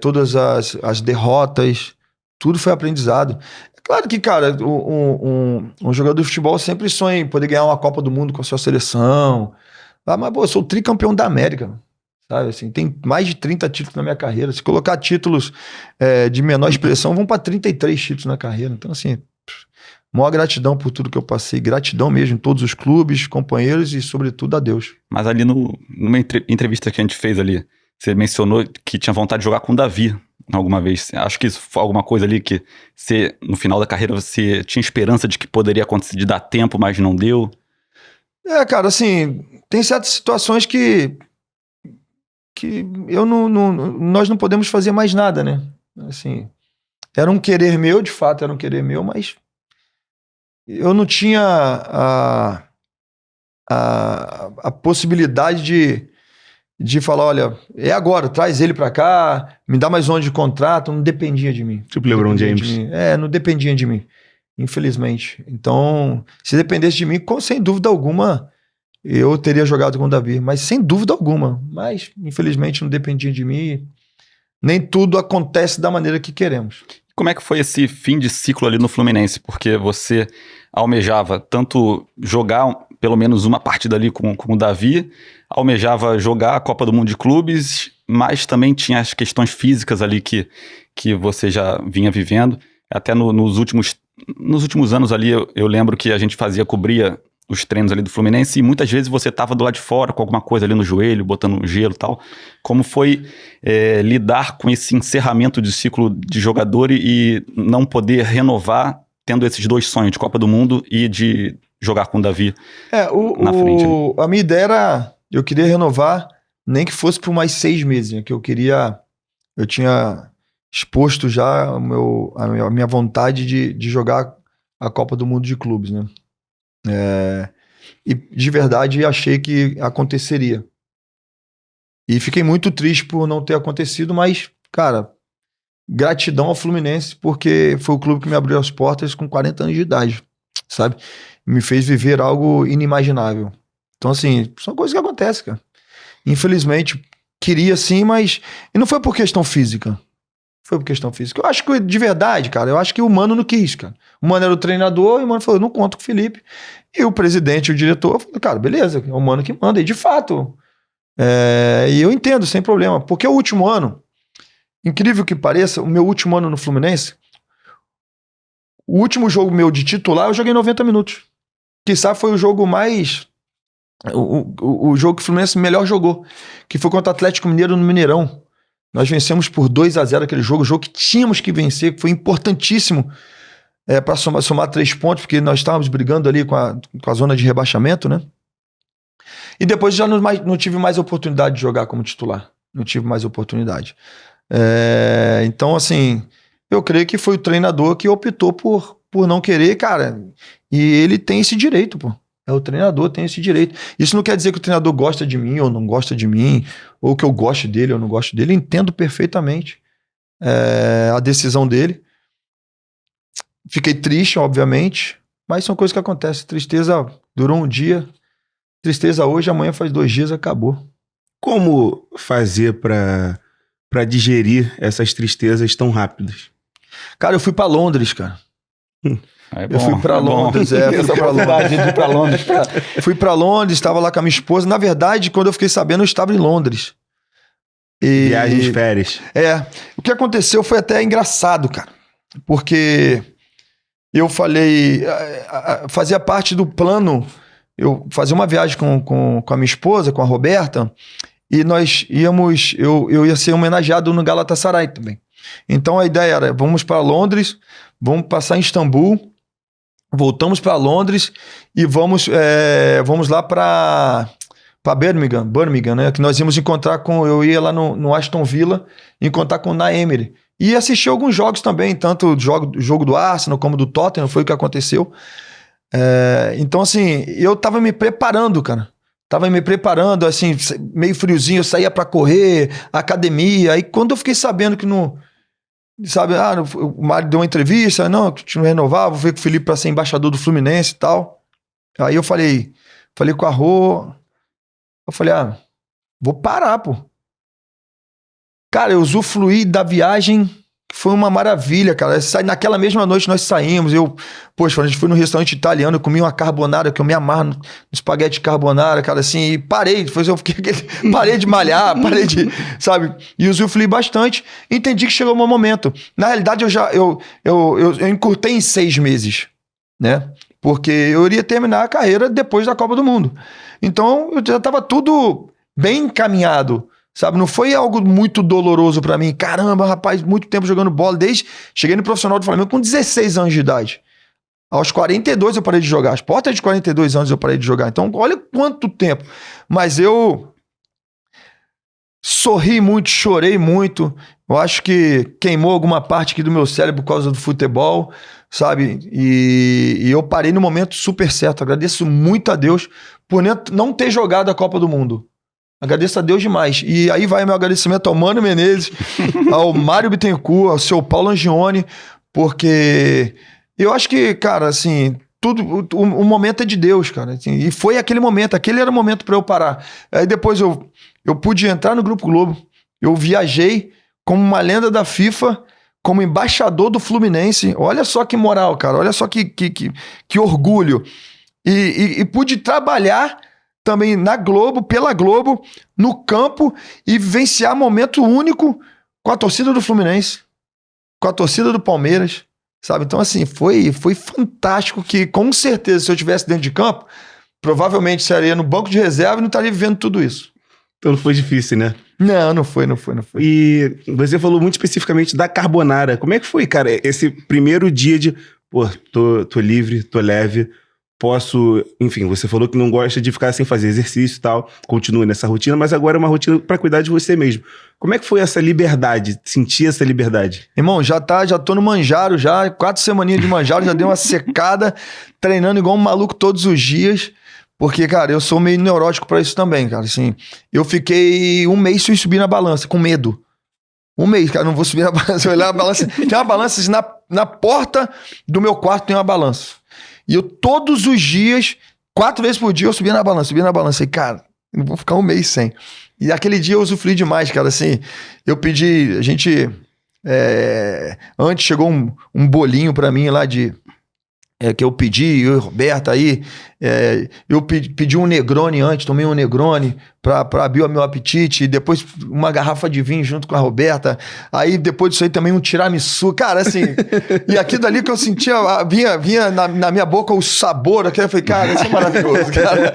todas as derrotas, tudo foi aprendizado. É claro que, cara, um jogador de futebol sempre sonha em poder ganhar uma Copa do Mundo com a sua seleção. Mas, pô, eu sou tricampeão da América, sabe? Assim, tem mais de 30 títulos na minha carreira. Se colocar títulos de menor expressão, vão para 33 títulos na carreira. Então, assim, maior gratidão por tudo que eu passei. Gratidão mesmo em todos os clubes, companheiros e, sobretudo, a Deus. Mas ali numa entrevista que a gente fez ali, você mencionou que tinha vontade de jogar com o Davi alguma vez. Acho que isso foi alguma coisa ali que você, no final da carreira, você tinha esperança de que poderia acontecer, de dar tempo, mas não deu? Cara, assim, tem certas situações que nós não podemos fazer mais nada, né? Assim, era um querer meu, de fato era um querer meu, mas eu não tinha a possibilidade de falar, olha, é agora, traz ele pra cá, me dá mais um ano de contrato, não dependia de mim. Tipo LeBron James. Não dependia de mim, infelizmente. Então, se dependesse de mim, sem dúvida alguma, eu teria jogado com o Davi, mas sem dúvida alguma. Mas, infelizmente, não dependia de mim. Nem tudo acontece da maneira que queremos. Como é que foi esse fim de ciclo ali no Fluminense? Porque você almejava tanto jogar pelo menos uma partida ali com o Davi, almejava jogar a Copa do Mundo de Clubes, mas também tinha as questões físicas ali que você já vinha vivendo. Até nos últimos anos ali, eu lembro que a gente cobria os treinos ali do Fluminense, e muitas vezes você estava do lado de fora com alguma coisa ali no joelho, botando gelo e tal. Como foi lidar com esse encerramento de ciclo de jogador e não poder renovar, tendo esses 2 sonhos, de Copa do Mundo e de jogar com o Davi na frente? A minha ideia era, eu queria renovar, nem que fosse por mais 6 meses, né, que eu tinha exposto já a minha vontade de jogar a Copa do Mundo de clubes, né? E de verdade achei que aconteceria. E fiquei muito triste por não ter acontecido, mas, cara, gratidão ao Fluminense, porque foi o clube que me abriu as portas com 40 anos de idade, sabe? Me fez viver algo inimaginável. Então, assim, são coisas que acontecem, cara. Infelizmente, queria sim, mas... E não foi por questão física. Foi por questão física. Eu acho que, de verdade, cara, eu acho que o Mano não quis, cara. O Mano era o treinador e o Mano falou, eu não conto com o Felipe. E o presidente e o diretor falaram, cara, beleza, é o Mano que manda. E, de fato, e eu entendo, sem problema. Porque o último ano, incrível que pareça, o meu último ano no Fluminense, o último jogo meu de titular, eu joguei 90 minutos. Quiçá foi o jogo mais... O jogo que o Fluminense melhor jogou, que foi contra o Atlético Mineiro no Mineirão. Nós vencemos por 2-0 aquele jogo, o jogo que tínhamos que vencer, que foi importantíssimo para somar 3 pontos, porque nós estávamos brigando ali com a zona de rebaixamento, né? E depois já não tive mais oportunidade de jogar como titular. Não tive mais oportunidade. Então, assim, eu creio que foi o treinador que optou por não querer, cara. E ele tem esse direito, pô. O treinador tem esse direito. Isso não quer dizer que o treinador gosta de mim ou não gosta de mim, ou que eu gosto dele ou não gosto dele. Eu entendo perfeitamente a decisão dele. Fiquei triste, obviamente, mas são coisas que acontecem. Tristeza durou um dia, tristeza hoje, amanhã faz 2 dias, acabou. Como fazer pra digerir essas tristezas tão rápidas? Cara, eu fui pra Londres, cara. É Eu fui pra Londres, Fui pra Londres, estava lá com a minha esposa. Na verdade, quando eu fiquei sabendo, eu estava em Londres. Viagem de férias. O que aconteceu foi até engraçado, cara. Porque eu falei, fazia parte do plano, eu fazia uma viagem com a minha esposa, com a Roberta, e nós íamos, eu ia ser homenageado no Galatasaray também. Então a ideia era, vamos para Londres, vamos passar em Istambul, voltamos para Londres e vamos lá para Birmingham, né? Que nós íamos encontrar eu ia lá no Aston Villa, encontrar com o Unai Emery. E assistir alguns jogos também, tanto o jogo do Arsenal como do Tottenham, foi o que aconteceu. Então, assim, eu tava me preparando, cara. Tava me preparando, assim, meio friozinho, eu saía pra correr, academia. Aí quando eu fiquei sabendo que não... Sabe, o Mário deu uma entrevista, não, que a gente não renovava, vou ver com o Felipe pra ser embaixador do Fluminense e tal. Aí eu falei com a Rô, eu falei, vou parar, pô. Cara, eu usufruí da viagem, que foi uma maravilha, cara. Naquela mesma noite nós saímos, a gente foi no restaurante italiano, eu comi uma carbonara, que eu me amarro no espaguete carbonara, cara, assim, e parei, depois eu parei de malhar, sabe, e usufruí bastante, entendi que chegou o meu momento. Na realidade, eu encurtei em 6 meses, né, porque eu iria terminar a carreira depois da Copa do Mundo. Então, eu já tava tudo bem encaminhado, sabe? Não foi algo muito doloroso pra mim. Caramba, rapaz, muito tempo jogando bola. Cheguei no profissional do Flamengo com 16 anos de idade. Aos 42 eu parei de jogar. As portas de 42 anos eu parei de jogar. Então, olha quanto tempo. Mas eu sorri muito, chorei muito. Eu acho que queimou alguma parte aqui do meu cérebro por causa do futebol, sabe? E eu parei no momento super certo. Agradeço muito a Deus por não ter jogado a Copa do Mundo. Agradeço a Deus demais. E aí vai meu agradecimento ao Mano Menezes, ao Mário Bittencourt, ao seu Paulo Angione, porque eu acho que, cara, assim, tudo, o momento é de Deus, cara. Assim, e foi aquele momento, aquele era o momento para eu parar. Aí depois eu pude entrar no Grupo Globo, eu viajei como uma lenda da FIFA, como embaixador do Fluminense. Olha só que moral, cara, olha só que orgulho. E pude trabalhar também na Globo, pela Globo, no campo e vivenciar momento único com a torcida do Fluminense, com a torcida do Palmeiras, sabe? Então, assim, foi fantástico que, com certeza, se eu estivesse dentro de campo, provavelmente estaria no banco de reserva e não estaria vivendo tudo isso. Então não foi difícil, né? Não foi. E você falou muito especificamente da carbonara. Como é que foi, cara, esse primeiro dia de, tô livre, tô leve, posso... Enfim, você falou que não gosta de ficar sem fazer exercício e tal, continua nessa rotina, mas agora é uma rotina pra cuidar de você mesmo. Como é que foi essa liberdade, sentir essa liberdade? Irmão, já tô no Manjaro já, 4 semaninhas de Manjaro, já dei uma secada, treinando igual um maluco todos os dias, porque, cara, eu sou meio neurótico pra isso também, cara, assim, eu fiquei 1 mês sem subir na balança, com medo. 1 mês, cara, não vou subir na balança, eu olhar a balança, tem uma balança assim, na porta do meu quarto tem uma balança. E eu todos os dias 4 vezes por dia eu subia na balança. E, cara, eu vou ficar um mês sem. E aquele dia eu usufruí demais, cara. Assim, eu pedi... A gente... antes chegou um bolinho pra mim lá de... que eu pedi, eu e Roberta aí, eu pedi um Negroni antes, tomei um Negroni pra abrir o meu apetite, e depois uma garrafa de vinho junto com a Roberta, aí depois disso aí também um tiramisu, cara, assim, e aquilo dali que eu sentia, vinha na minha boca o sabor, aqui eu falei, cara, isso é maravilhoso, cara,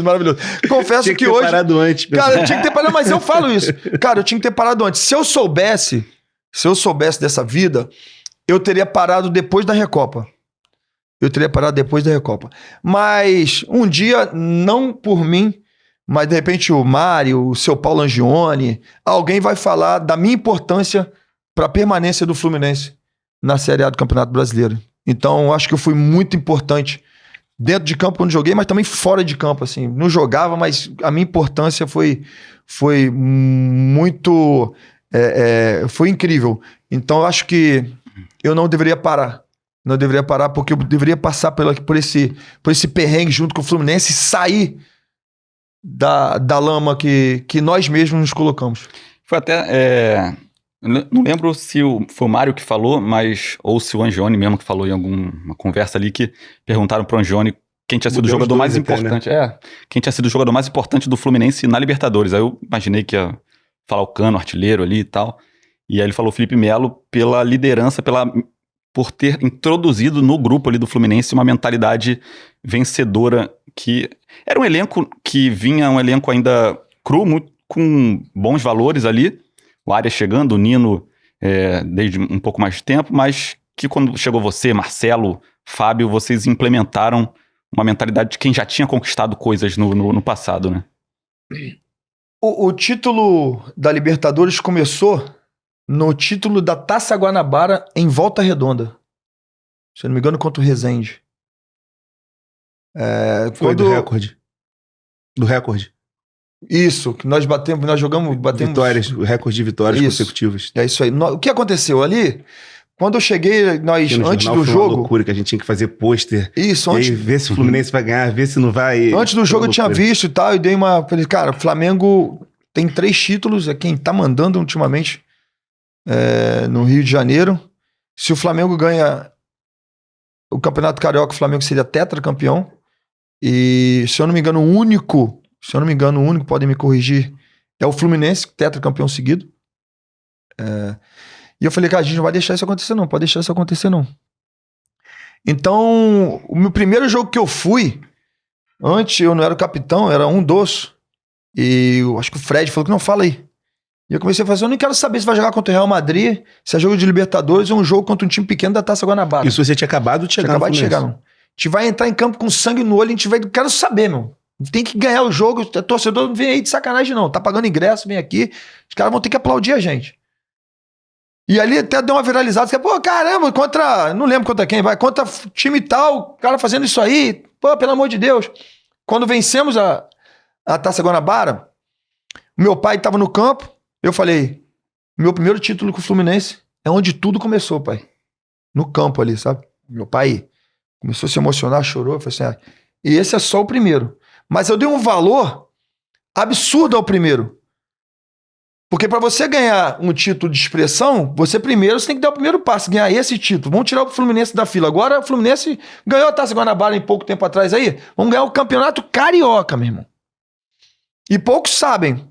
maravilhoso. Confesso tinha que ter hoje... parado antes. Cara, eu tinha que ter parado, mas eu falo isso, cara, eu tinha que ter parado antes, se eu soubesse dessa vida, eu teria parado depois da Recopa. Mas um dia, não por mim, mas de repente o Mário, o seu Paulo Angione, alguém vai falar da minha importância para a permanência do Fluminense na Série A do Campeonato Brasileiro. Então, acho que eu fui muito importante dentro de campo quando joguei, mas também fora de campo, assim. Não jogava, mas a minha importância foi muito... foi incrível. Então, eu acho que eu não deveria parar. Não deveria parar, porque eu deveria passar por esse perrengue junto com o Fluminense e sair da lama que nós mesmos nos colocamos. Foi até... não lembro se foi o Mário que falou, ou se o Angione mesmo que falou em alguma conversa ali, que perguntaram pro Angione quem tinha sido o jogador mais importante. Quem tinha sido o jogador mais importante do Fluminense na Libertadores. Aí eu imaginei que ia falar o Cano, artilheiro ali e tal. E aí ele falou Felipe Melo pela liderança, por ter introduzido no grupo ali do Fluminense uma mentalidade vencedora, que era um elenco que vinha, um elenco ainda cru, muito, com bons valores ali, o Arias chegando, o Nino desde um pouco mais de tempo, mas que quando chegou você, Marcelo, Fábio, vocês implementaram uma mentalidade de quem já tinha conquistado coisas no passado, né? O título da Libertadores começou no título da Taça Guanabara em Volta Redonda. Se eu não me engano, contra o Resende. Foi do recorde. Do recorde. Isso, que nós jogamos... Vitórias, o recorde de vitórias consecutivas. É isso aí. O que aconteceu ali? Quando eu cheguei, antes do foi jogo... uma loucura, que a gente tinha que fazer pôster. Isso, antes... E aí, ver se o Fluminense vai ganhar, ver se não vai... Antes do jogo eu tinha visto e tal, e dei uma... Falei, cara, o Flamengo tem 3 títulos, é quem tá mandando ultimamente no Rio de Janeiro. Se o Flamengo ganha o Campeonato Carioca, o Flamengo seria tetracampeão. E, se eu não me engano, o único, podem me corrigir, é o Fluminense, tetracampeão seguido. E eu falei, cara, a gente não vai deixar isso acontecer não, pode deixar isso acontecer não. Então, o meu primeiro jogo que eu fui, antes eu não era o capitão, era um dos, e eu acho que o Fred falou que não, fala aí. E eu comecei a fazer, eu nem quero saber se vai jogar contra o Real Madrid, se é jogo de Libertadores ou um jogo contra um time pequeno da Taça Guanabara. Isso você tinha acabado de chegar. Tinha acabado de chegar, não. A gente vai entrar em campo com sangue no olho, a gente vai... Quero saber, meu. Tem que ganhar o jogo, o torcedor não vem aí de sacanagem não, tá pagando ingresso, vem aqui, os caras vão ter que aplaudir a gente. E ali até deu uma viralizada, que pô, caramba, não lembro contra quem, vai, contra time tal, o cara fazendo isso aí, pô, pelo amor de Deus. Quando vencemos a Taça Guanabara, meu pai tava no campo, eu falei, meu primeiro título com o Fluminense é onde tudo começou, pai. No campo ali, sabe? Meu pai começou a se emocionar, chorou, eu falei assim, e esse é só o primeiro. Mas eu dei um valor absurdo ao primeiro. Porque para você ganhar um título de expressão, você tem que dar o primeiro passo, ganhar esse título. Vamos tirar o Fluminense da fila. Agora o Fluminense ganhou a Taça Guanabara em pouco tempo atrás aí. Vamos ganhar o Campeonato Carioca, meu irmão. E poucos sabem.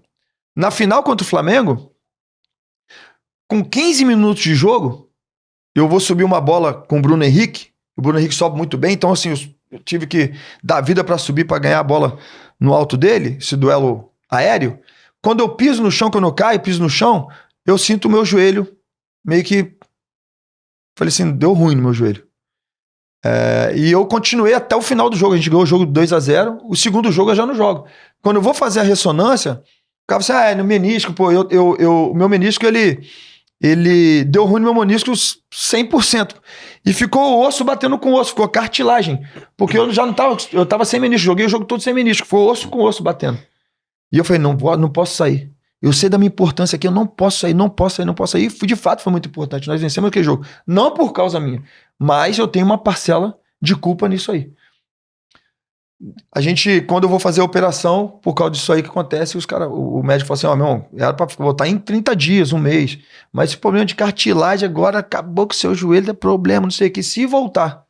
Na final contra o Flamengo, com 15 minutos de jogo, eu vou subir uma bola com o Bruno Henrique. O Bruno Henrique sobe muito bem, então assim, eu tive que dar vida para subir, para ganhar a bola no alto dele, esse duelo aéreo. Quando eu piso no chão, quando eu caio, piso no chão, eu sinto o meu joelho meio que... Falei assim, deu ruim no meu joelho. E eu continuei até o final do jogo. A gente ganhou o jogo 2-0. O segundo jogo eu já não jogo. Quando eu vou fazer a ressonância, o cara fala assim, no menisco, pô, o meu menisco, ele deu ruim no meu menisco 100%. E ficou o osso batendo com o osso, ficou cartilagem. Porque eu já não tava... Eu tava sem menisco, joguei o jogo todo sem menisco. Foi osso com osso batendo. E eu falei, não posso sair. Eu sei da minha importância aqui, eu não posso sair. E de fato foi muito importante. Nós vencemos aquele jogo. Não por causa minha, mas eu tenho uma parcela de culpa nisso aí. quando eu vou fazer a operação, por causa disso aí que acontece, o médico fala assim, ó, meu irmão, era pra voltar em 30 dias, um mês. Mas esse problema de cartilagem agora acabou com o seu joelho, é problema, não sei o que, se voltar.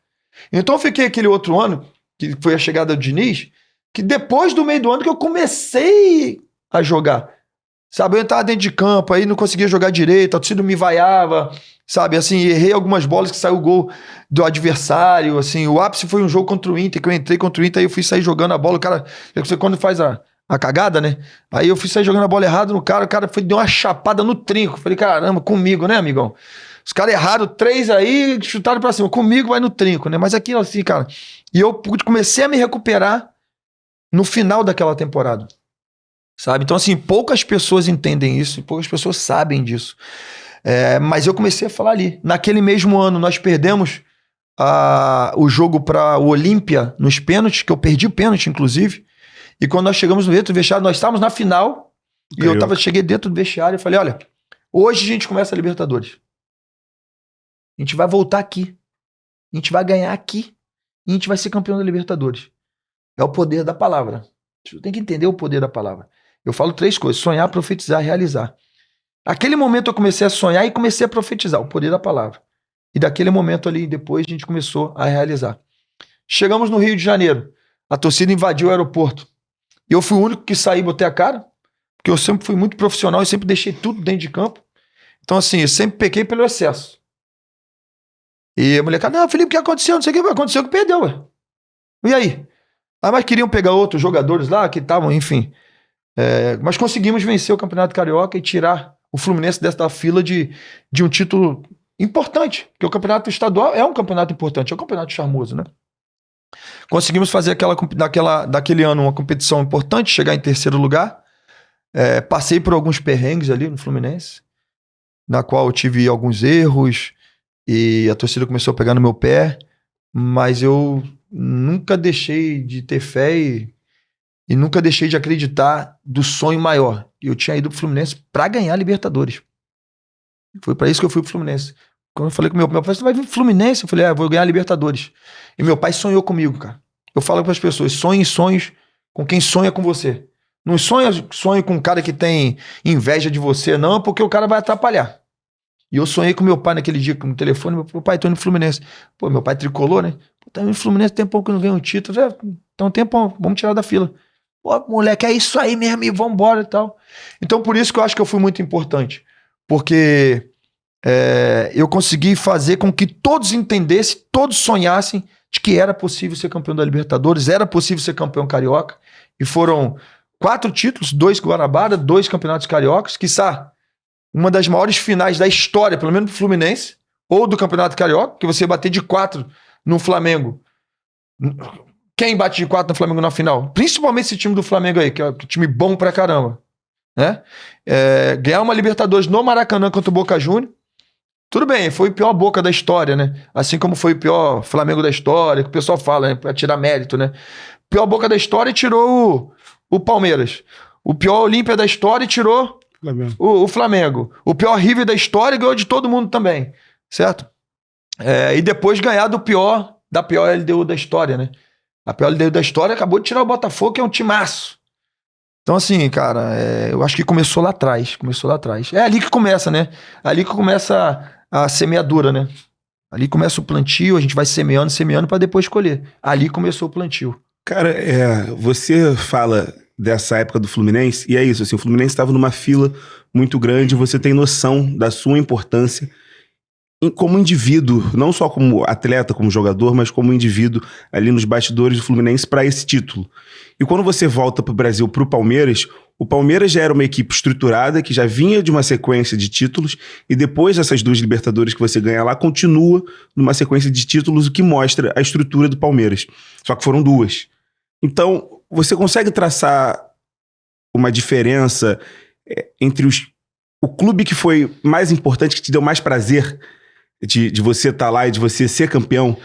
Então eu fiquei aquele outro ano, que foi a chegada do Diniz, que depois do meio do ano que eu comecei a jogar. Sabe, eu entrava dentro de campo, aí não conseguia jogar direito, a torcida me vaiava, sabe, assim, errei algumas bolas que saiu o gol do adversário, assim, o ápice foi um jogo contra o Inter, que eu entrei contra o Inter, aí eu fui sair jogando a bola, o cara, você quando faz a cagada, né, aí eu fui sair jogando a bola errado no cara, o cara deu uma chapada no trinco, falei, caramba, comigo, né, amigão? Os caras erraram 3 aí, chutaram pra cima, comigo vai no trinco, né, mas aquilo assim, cara, e eu comecei a me recuperar no final daquela temporada. Sabe? Então, assim, poucas pessoas entendem isso, poucas pessoas sabem disso. Mas eu comecei a falar ali. Naquele mesmo ano, nós perdemos o jogo para o Olímpia nos pênaltis, que eu perdi o pênalti, inclusive. E quando nós chegamos no dentro do vestiário, nós estávamos na final, e cheguei dentro do vestiário e falei, olha, hoje a gente começa a Libertadores. A gente vai voltar aqui. A gente vai ganhar aqui. E a gente vai ser campeão da Libertadores. É o poder da palavra. Você tem que entender o poder da palavra. Eu falo 3 coisas: sonhar, profetizar, realizar. Naquele momento eu comecei a sonhar e comecei a profetizar, o poder da palavra. E daquele momento ali, depois a gente começou a realizar. Chegamos no Rio de Janeiro. A torcida invadiu o aeroporto. E eu fui o único que saí e botei a cara, porque eu sempre fui muito profissional e sempre deixei tudo dentro de campo. Então, assim, eu sempre pequei pelo excesso. E a molecada, não, Felipe, o que aconteceu? Não sei o que aconteceu, que perdeu, ué. E aí? Mas queriam pegar outros jogadores lá que estavam, enfim... mas conseguimos vencer o Campeonato Carioca e tirar o Fluminense dessa fila de um título importante, porque o Campeonato Estadual é um campeonato importante, é um campeonato charmoso, né? Conseguimos fazer daquele ano uma competição importante, chegar em 3º lugar. Passei por alguns perrengues ali no Fluminense, na qual eu tive alguns erros e a torcida começou a pegar no meu pé, mas eu nunca deixei de ter fé e nunca deixei de acreditar do sonho maior. Eu tinha ido pro Fluminense para ganhar a Libertadores. Foi para isso que eu fui pro Fluminense. Quando eu falei com meu pai, você vai vir pro Fluminense? Eu falei, vou ganhar a Libertadores. E meu pai sonhou comigo, cara. Eu falo para as pessoas, sonhe sonhos com quem sonha com você. Não sonhe com um cara que tem inveja de você, não, porque o cara vai atrapalhar. E eu sonhei com meu pai naquele dia, no telefone, meu pai, tô indo pro Fluminense. Pô, meu pai tricolor, né? Tá indo pro Fluminense, tem pouco que não ganha um título. Então, tempo, vamos tirar da fila. Pô, moleque, é isso aí mesmo, e vambora e tal. Então, por isso que eu acho que eu fui muito importante. Porque eu consegui fazer com que todos entendessem, todos sonhassem de que era possível ser campeão da Libertadores, era possível ser campeão carioca. E foram 4 títulos, 2 Guanabara, 2 campeonatos cariocas, quiçá uma das maiores finais da história, pelo menos do Fluminense, ou do Campeonato Carioca, que você bater de 4 no Flamengo. Quem bate de 4 no Flamengo na final? Principalmente esse time do Flamengo aí, que é um time bom pra caramba. Né? Ganhar uma Libertadores no Maracanã contra o Boca Juniors. Tudo bem, foi o pior Boca da história, né? Assim como foi o pior Flamengo da história, que o pessoal fala, né? Pra tirar mérito, né? O pior Boca da história tirou o Palmeiras. O pior Olímpia da história tirou o Flamengo. O pior River da história ganhou de todo mundo também. Certo? E depois ganhar da pior LDU da história, né? A pior LDU da história acabou de tirar o Botafogo, que é um timaço. Então, assim, cara, eu acho que começou lá atrás. É ali que começa, né? Ali que começa a semeadura, né? Ali começa o plantio, a gente vai semeando para depois colher. Ali começou o plantio. Cara, você fala dessa época do Fluminense, e é isso, assim, o Fluminense estava numa fila muito grande, você tem noção da sua importância como indivíduo, não só como atleta, como jogador, mas como indivíduo ali nos bastidores do Fluminense para esse título. E quando você volta para o Brasil, para o Palmeiras já era uma equipe estruturada, que já vinha de uma sequência de títulos, e depois dessas 2 Libertadores que você ganha lá, continua numa sequência de títulos, o que mostra a estrutura do Palmeiras. Só que foram 2. Então, você consegue traçar uma diferença entre o clube que foi mais importante, que te deu mais prazer de você estar lá e de você ser campeão,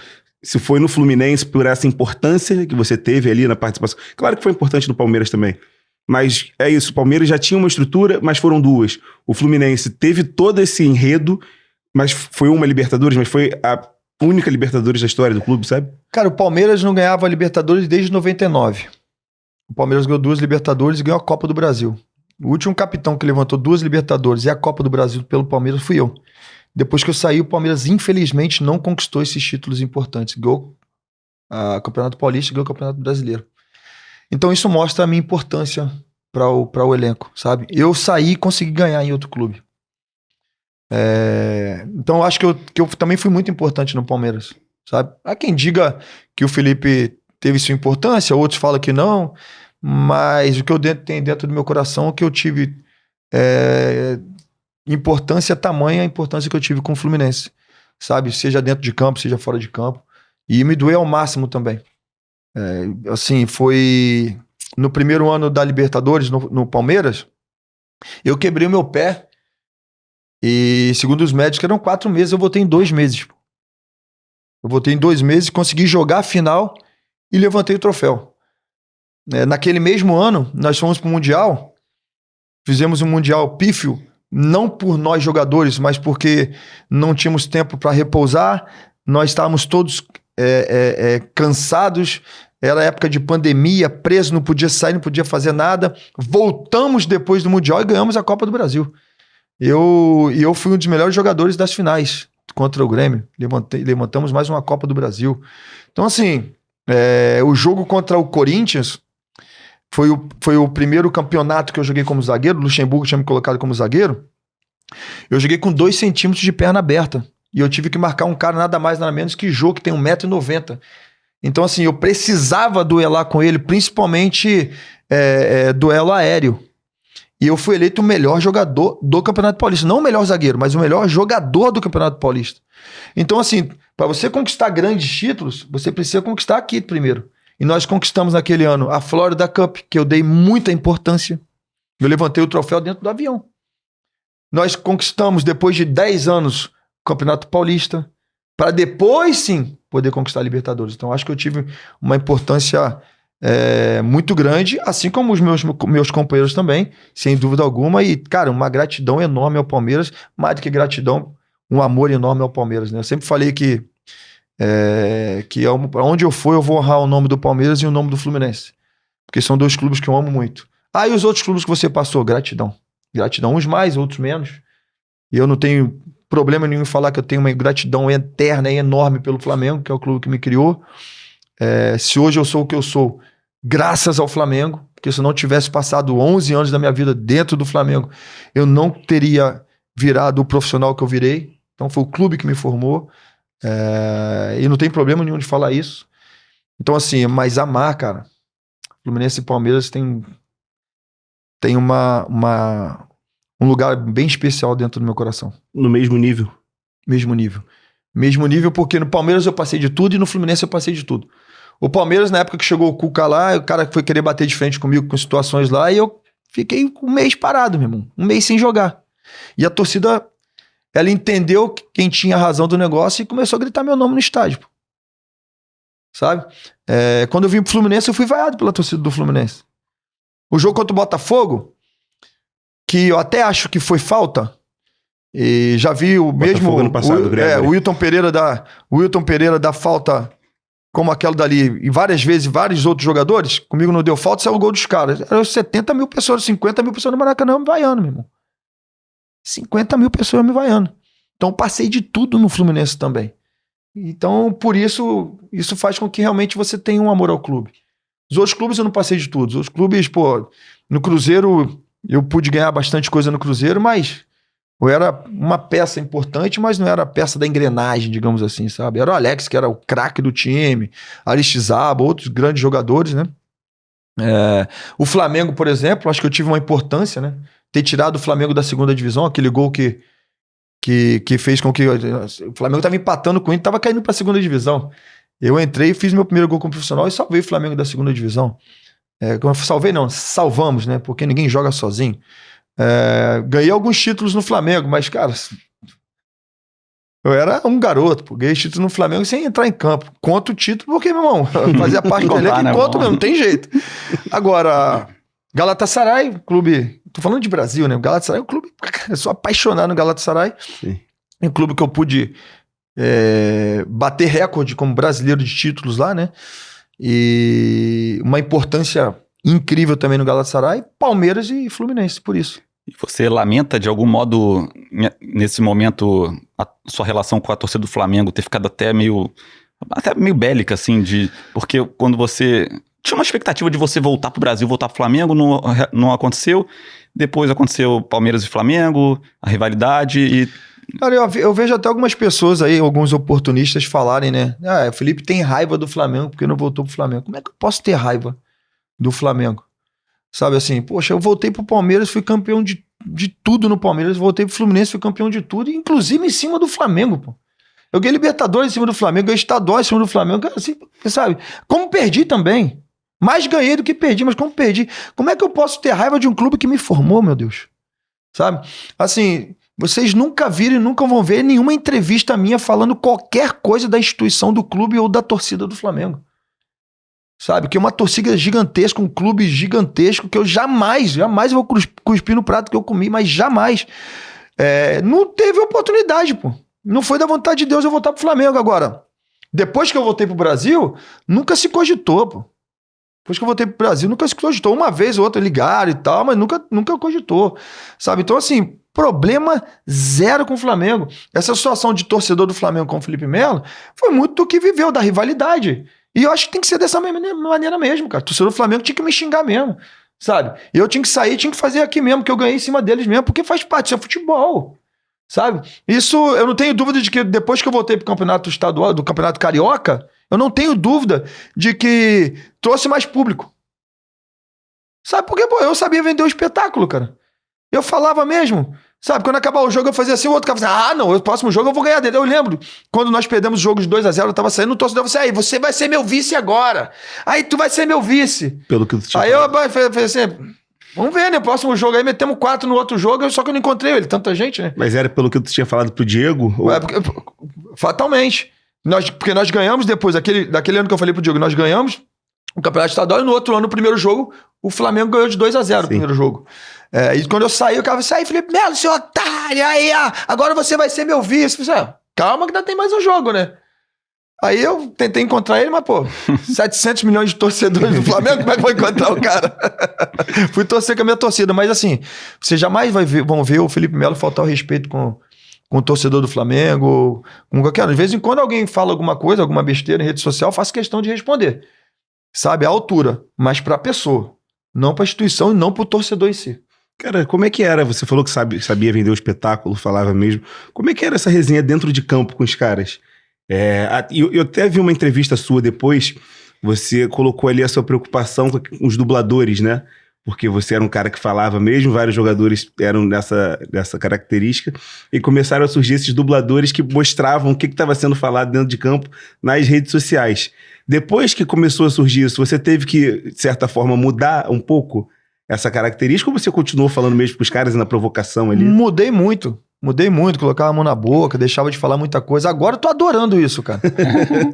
se foi no Fluminense por essa importância que você teve ali na participação. Claro que foi importante no Palmeiras também, mas é isso, o Palmeiras já tinha uma estrutura, mas foram 2. O Fluminense teve todo esse enredo, mas foi uma Libertadores, mas foi Única Libertadores da história do clube, sabe? Cara, o Palmeiras não ganhava a Libertadores desde 99. O Palmeiras ganhou 2 Libertadores e ganhou a Copa do Brasil. O último capitão que levantou 2 Libertadores e a Copa do Brasil pelo Palmeiras fui eu. Depois que eu saí, o Palmeiras, infelizmente, não conquistou esses títulos importantes. Ganhou o Campeonato Paulista e ganhou o Campeonato Brasileiro. Então isso mostra a minha importância para o elenco, sabe? Eu saí e consegui ganhar em outro clube. Então eu acho que eu também fui muito importante no Palmeiras, sabe? Há quem diga que o Felipe teve sua importância, outros falam que não, mas o que eu tenho dentro do meu coração é que eu tive importância tamanha, a importância que eu tive com o Fluminense, sabe? Seja dentro de campo, seja fora de campo. E me doeu ao máximo também. Assim, foi no primeiro ano da Libertadores, no Palmeiras, eu quebrei o meu pé e, segundo os médicos, eram 4 meses, eu voltei em 2 meses. Eu voltei em 2 meses, consegui jogar a final e levantei o troféu. Naquele mesmo ano, nós fomos para o Mundial, fizemos um Mundial pífio, não por nós jogadores, mas porque não tínhamos tempo para repousar, nós estávamos todos cansados, era época de pandemia, preso, não podia sair, não podia fazer nada. Voltamos depois do Mundial e ganhamos a Copa do Brasil. Eu fui um dos melhores jogadores das finais contra o Grêmio. Levantamos mais uma Copa do Brasil. Então, assim, o jogo contra o Corinthians foi o primeiro campeonato que eu joguei como zagueiro. O Luxemburgo tinha me colocado como zagueiro. Eu joguei com 2 centímetros de perna aberta. E eu tive que marcar um cara nada mais, nada menos que Jô, que tem 1,90 m. Então, assim, eu precisava duelar com ele, principalmente duelo aéreo. E eu fui eleito o melhor jogador do Campeonato Paulista. Não o melhor zagueiro, mas o melhor jogador do Campeonato Paulista. Então, assim, para você conquistar grandes títulos, você precisa conquistar aqui primeiro. E nós conquistamos naquele ano a Florida Cup, que eu dei muita importância. Eu levantei o troféu dentro do avião. Nós conquistamos, depois de 10 anos, o Campeonato Paulista, para depois, sim, poder conquistar a Libertadores. Então, acho que eu tive uma importância muito grande, assim como os meus companheiros também, sem dúvida alguma. E, cara, uma gratidão enorme ao Palmeiras, mais do que gratidão, um amor enorme ao Palmeiras, né? Eu sempre falei que onde eu for, eu vou honrar o nome do Palmeiras e o nome do Fluminense, porque são 2 clubes que eu amo muito. E os outros clubes que você passou? Gratidão. Gratidão, uns mais, outros menos. E eu não tenho problema nenhum em falar que eu tenho uma gratidão eterna e enorme pelo Flamengo, que é o clube que me criou. Se hoje eu sou o que eu sou, graças ao Flamengo, porque se eu não tivesse passado 11 anos da minha vida dentro do Flamengo, eu não teria virado o profissional que eu virei. Então foi o clube que me formou. E não tem problema nenhum de falar isso. Então, assim, mas amar, cara, Fluminense e Palmeiras tem um lugar bem especial dentro do meu coração. No mesmo nível? Mesmo nível. Mesmo nível, porque no Palmeiras eu passei de tudo e no Fluminense eu passei de tudo. O Palmeiras, na época que chegou o Cuca lá, o cara foi querer bater de frente comigo com situações lá, e eu fiquei um mês parado, meu irmão. Um mês sem jogar. E a torcida, ela entendeu quem tinha razão do negócio e começou a gritar meu nome no estádio. Sabe? Quando eu vim pro Fluminense, eu fui vaiado pela torcida do Fluminense. O jogo contra o Botafogo, que eu até acho que foi falta, e já vi o mesmo ano passado, o Wilton Pereira dá falta como aquela dali, e várias vezes, vários outros jogadores, comigo não deu falta, saiu o gol dos caras. Eram 70 mil pessoas, 50 mil pessoas no Maracanã me vaiando, meu irmão. 50 mil pessoas me vaiando. Então passei de tudo no Fluminense também. Então, por isso faz com que realmente você tenha um amor ao clube. Os outros clubes eu não passei de tudo. Os outros clubes, no Cruzeiro, eu pude ganhar bastante coisa no Cruzeiro, mas eu era uma peça importante, mas não era a peça da engrenagem, digamos assim, sabe? Era o Alex, que era o craque do time, Aristizábal, outros grandes jogadores, né? O Flamengo, por exemplo, acho que eu tive uma importância, né? Ter tirado o Flamengo da 2ª divisão, aquele gol que fez com que o Flamengo estava empatando com ele, estava caindo para a 2ª divisão. Eu entrei, fiz meu primeiro gol como profissional e salvei o Flamengo da 2ª divisão. Salvamos, né? Porque ninguém joga sozinho. Ganhei alguns títulos no Flamengo, mas, cara, eu era um garoto, ganhei títulos no Flamengo sem entrar em campo. Conto o título porque, meu irmão, fazia parte do elenco e conto mesmo, não tem jeito. Agora, Galatasaray, clube, tô falando de Brasil, né? Galatasaray é um clube, eu sou apaixonado no Galatasaray. Sim. É um clube que eu pude bater recorde como brasileiro de títulos lá, né? E uma importância incrível também no Galatasaray, Palmeiras e Fluminense, por isso. E você lamenta, de algum modo, nesse momento, a sua relação com a torcida do Flamengo ter ficado até meio bélica, assim, porque quando você... Tinha uma expectativa de você voltar pro Brasil, voltar pro Flamengo, não aconteceu. Depois aconteceu Palmeiras e Flamengo, a rivalidade e... Cara, eu vejo até algumas pessoas aí, alguns oportunistas falarem, né? O Felipe tem raiva do Flamengo porque não voltou pro Flamengo. Como é que eu posso ter raiva do Flamengo? Sabe assim, poxa, eu voltei pro Palmeiras, fui campeão de tudo no Palmeiras, voltei pro Fluminense, fui campeão de tudo, inclusive em cima do Flamengo, pô. Eu ganhei Libertadores em cima do Flamengo, ganhei estadual em cima do Flamengo, assim, sabe? Como perdi também. Mais ganhei do que perdi, mas como perdi? Como é que eu posso ter raiva de um clube que me formou, meu Deus? Sabe? Assim, vocês nunca viram e nunca vão ver nenhuma entrevista minha falando qualquer coisa da instituição do clube ou da torcida do Flamengo. Sabe? Que é uma torcida gigantesca, um clube gigantesco que eu jamais vou cuspir no prato que eu comi, mas jamais. Não teve oportunidade, pô. Não foi da vontade de Deus eu voltar pro Flamengo. Agora, depois que eu voltei pro Brasil, nunca se cogitou, pô. Depois que eu voltei pro Brasil, nunca se cogitou. Uma vez ou outra ligaram e tal, mas nunca cogitou. Sabe? Então, assim, problema zero com o Flamengo. Essa situação de torcedor do Flamengo com o Felipe Melo foi muito do que viveu, da rivalidade. E eu acho que tem que ser dessa maneira mesmo, cara. O torcedor do Flamengo tinha que me xingar mesmo, sabe? E eu tinha que sair, tinha que fazer aqui mesmo, que eu ganhei em cima deles mesmo, porque faz parte, isso é futebol, sabe? Isso, eu não tenho dúvida de que depois que eu voltei pro campeonato estadual, do campeonato carioca, eu não tenho dúvida de que trouxe mais público. Sabe? Porque, pô, eu sabia vender o espetáculo, cara. Eu falava mesmo. Sabe? Quando acabar o jogo, eu fazia assim, o outro cara fazia, não, o próximo jogo eu vou ganhar dele. Eu lembro, quando nós perdemos o jogo de 2-0, eu tava saindo, o torcedor falou assim, você vai ser meu vice agora. Aí tu vai ser meu vice. Pelo que tu tinha Aí eu falei assim, vamos ver, né? O próximo jogo aí, metemos 4 no outro jogo, só que eu não encontrei ele, tanta gente, né? Mas era pelo que tu tinha falado pro Diego? Ou... Fatalmente. Porque nós ganhamos depois, daquele ano que eu falei pro Diego, nós ganhamos o campeonato estadual e no outro ano, no primeiro jogo, o Flamengo ganhou de 2-0 o primeiro jogo. E quando eu saí, o cara falou assim, Felipe Melo, seu otário, aí, agora você vai ser meu vice. Eu falei assim, calma que ainda tem mais um jogo, né? Aí eu tentei encontrar ele, mas, pô, 700 milhões de torcedores do Flamengo, como é que eu vou encontrar o cara? Fui torcer com a minha torcida, mas assim, vocês jamais vão ver o Felipe Melo faltar o respeito com o torcedor do Flamengo, com qualquer um. De vez em quando alguém fala alguma coisa, alguma besteira em rede social, eu faço questão de responder. Sabe, a altura, mas pra pessoa, não pra instituição e não pro torcedor em si. Cara, como é que era? Você falou que sabia vender o espetáculo, falava mesmo. Como é que era essa resenha dentro de campo com os caras? Eu até vi uma entrevista sua depois, você colocou ali a sua preocupação com os dubladores, né? Porque você era um cara que falava mesmo, vários jogadores eram dessa característica, e começaram a surgir esses dubladores que mostravam o que estava sendo falado dentro de campo nas redes sociais. Depois que começou a surgir isso, você teve que, de certa forma, mudar um pouco essa característica, ou você continuou falando mesmo com os caras na provocação ali? Mudei muito, colocava a mão na boca, deixava de falar muita coisa. Agora eu tô adorando isso, cara.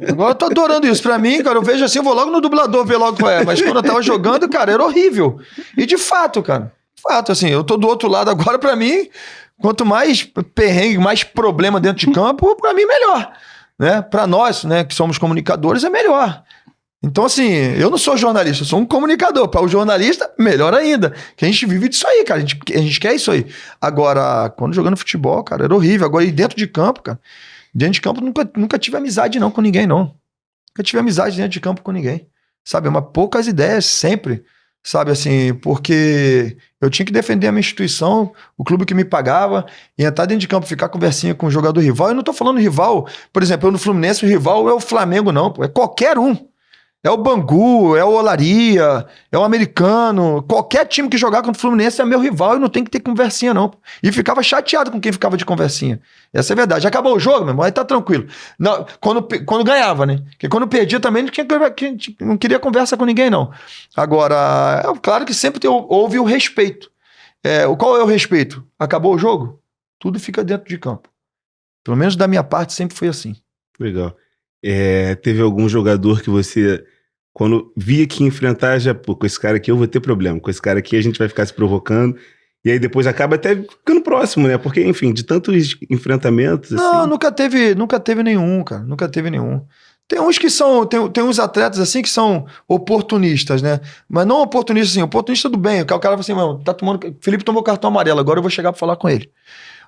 Agora eu tô adorando isso. Pra mim, cara, eu vejo assim, eu vou logo no dublador ver logo qual é. Mas quando eu tava jogando, cara, era horrível. E de fato, cara, assim, eu tô do outro lado agora, pra mim, quanto mais perrengue, mais problema dentro de campo, pra mim melhor. Né? Pra nós, né, que somos comunicadores, é melhor. Então, assim, eu não sou jornalista, eu sou um comunicador. Para o jornalista, melhor ainda. Que a gente vive disso aí, cara. A gente quer isso aí. Agora, quando jogando futebol, cara, era horrível. Agora, e dentro de campo, cara, dentro de campo nunca tive amizade não com ninguém, não. Nunca tive amizade dentro de campo com ninguém. Sabe, mas poucas ideias, sempre. Sabe, assim, porque eu tinha que defender a minha instituição, o clube que me pagava, e entrar dentro de campo, ficar conversinha com o jogador rival. Eu não tô falando rival, por exemplo, eu no Fluminense, o rival é o Flamengo, não, pô, é qualquer um. É o Bangu, é o Olaria, é o Americano. Qualquer time que jogar contra o Fluminense é meu rival e não tem que ter conversinha, não. E ficava chateado com quem ficava de conversinha. Essa é a verdade. Já acabou o jogo, meu irmão, aí tá tranquilo. Não, quando ganhava, né? Porque quando perdia também não queria conversa com ninguém, não. Agora, claro que sempre houve o respeito. Qual é o respeito? Acabou o jogo? Tudo fica dentro de campo. Pelo menos da minha parte sempre foi assim. Legal. Teve algum jogador que você, quando via que ia enfrentar, já, pô, com esse cara aqui eu vou ter problema, com esse cara aqui a gente vai ficar se provocando, E aí depois acaba até ficando próximo, né? Porque, enfim, de tantos enfrentamentos. Não, assim... nunca teve nenhum, cara. Nunca teve nenhum. Tem uns que são. Tem uns atletas assim que são oportunistas, né? Mas não oportunista assim, oportunista do bem. O cara fala assim, mano, tá tomando. Felipe tomou cartão amarelo, agora eu vou chegar pra falar com ele.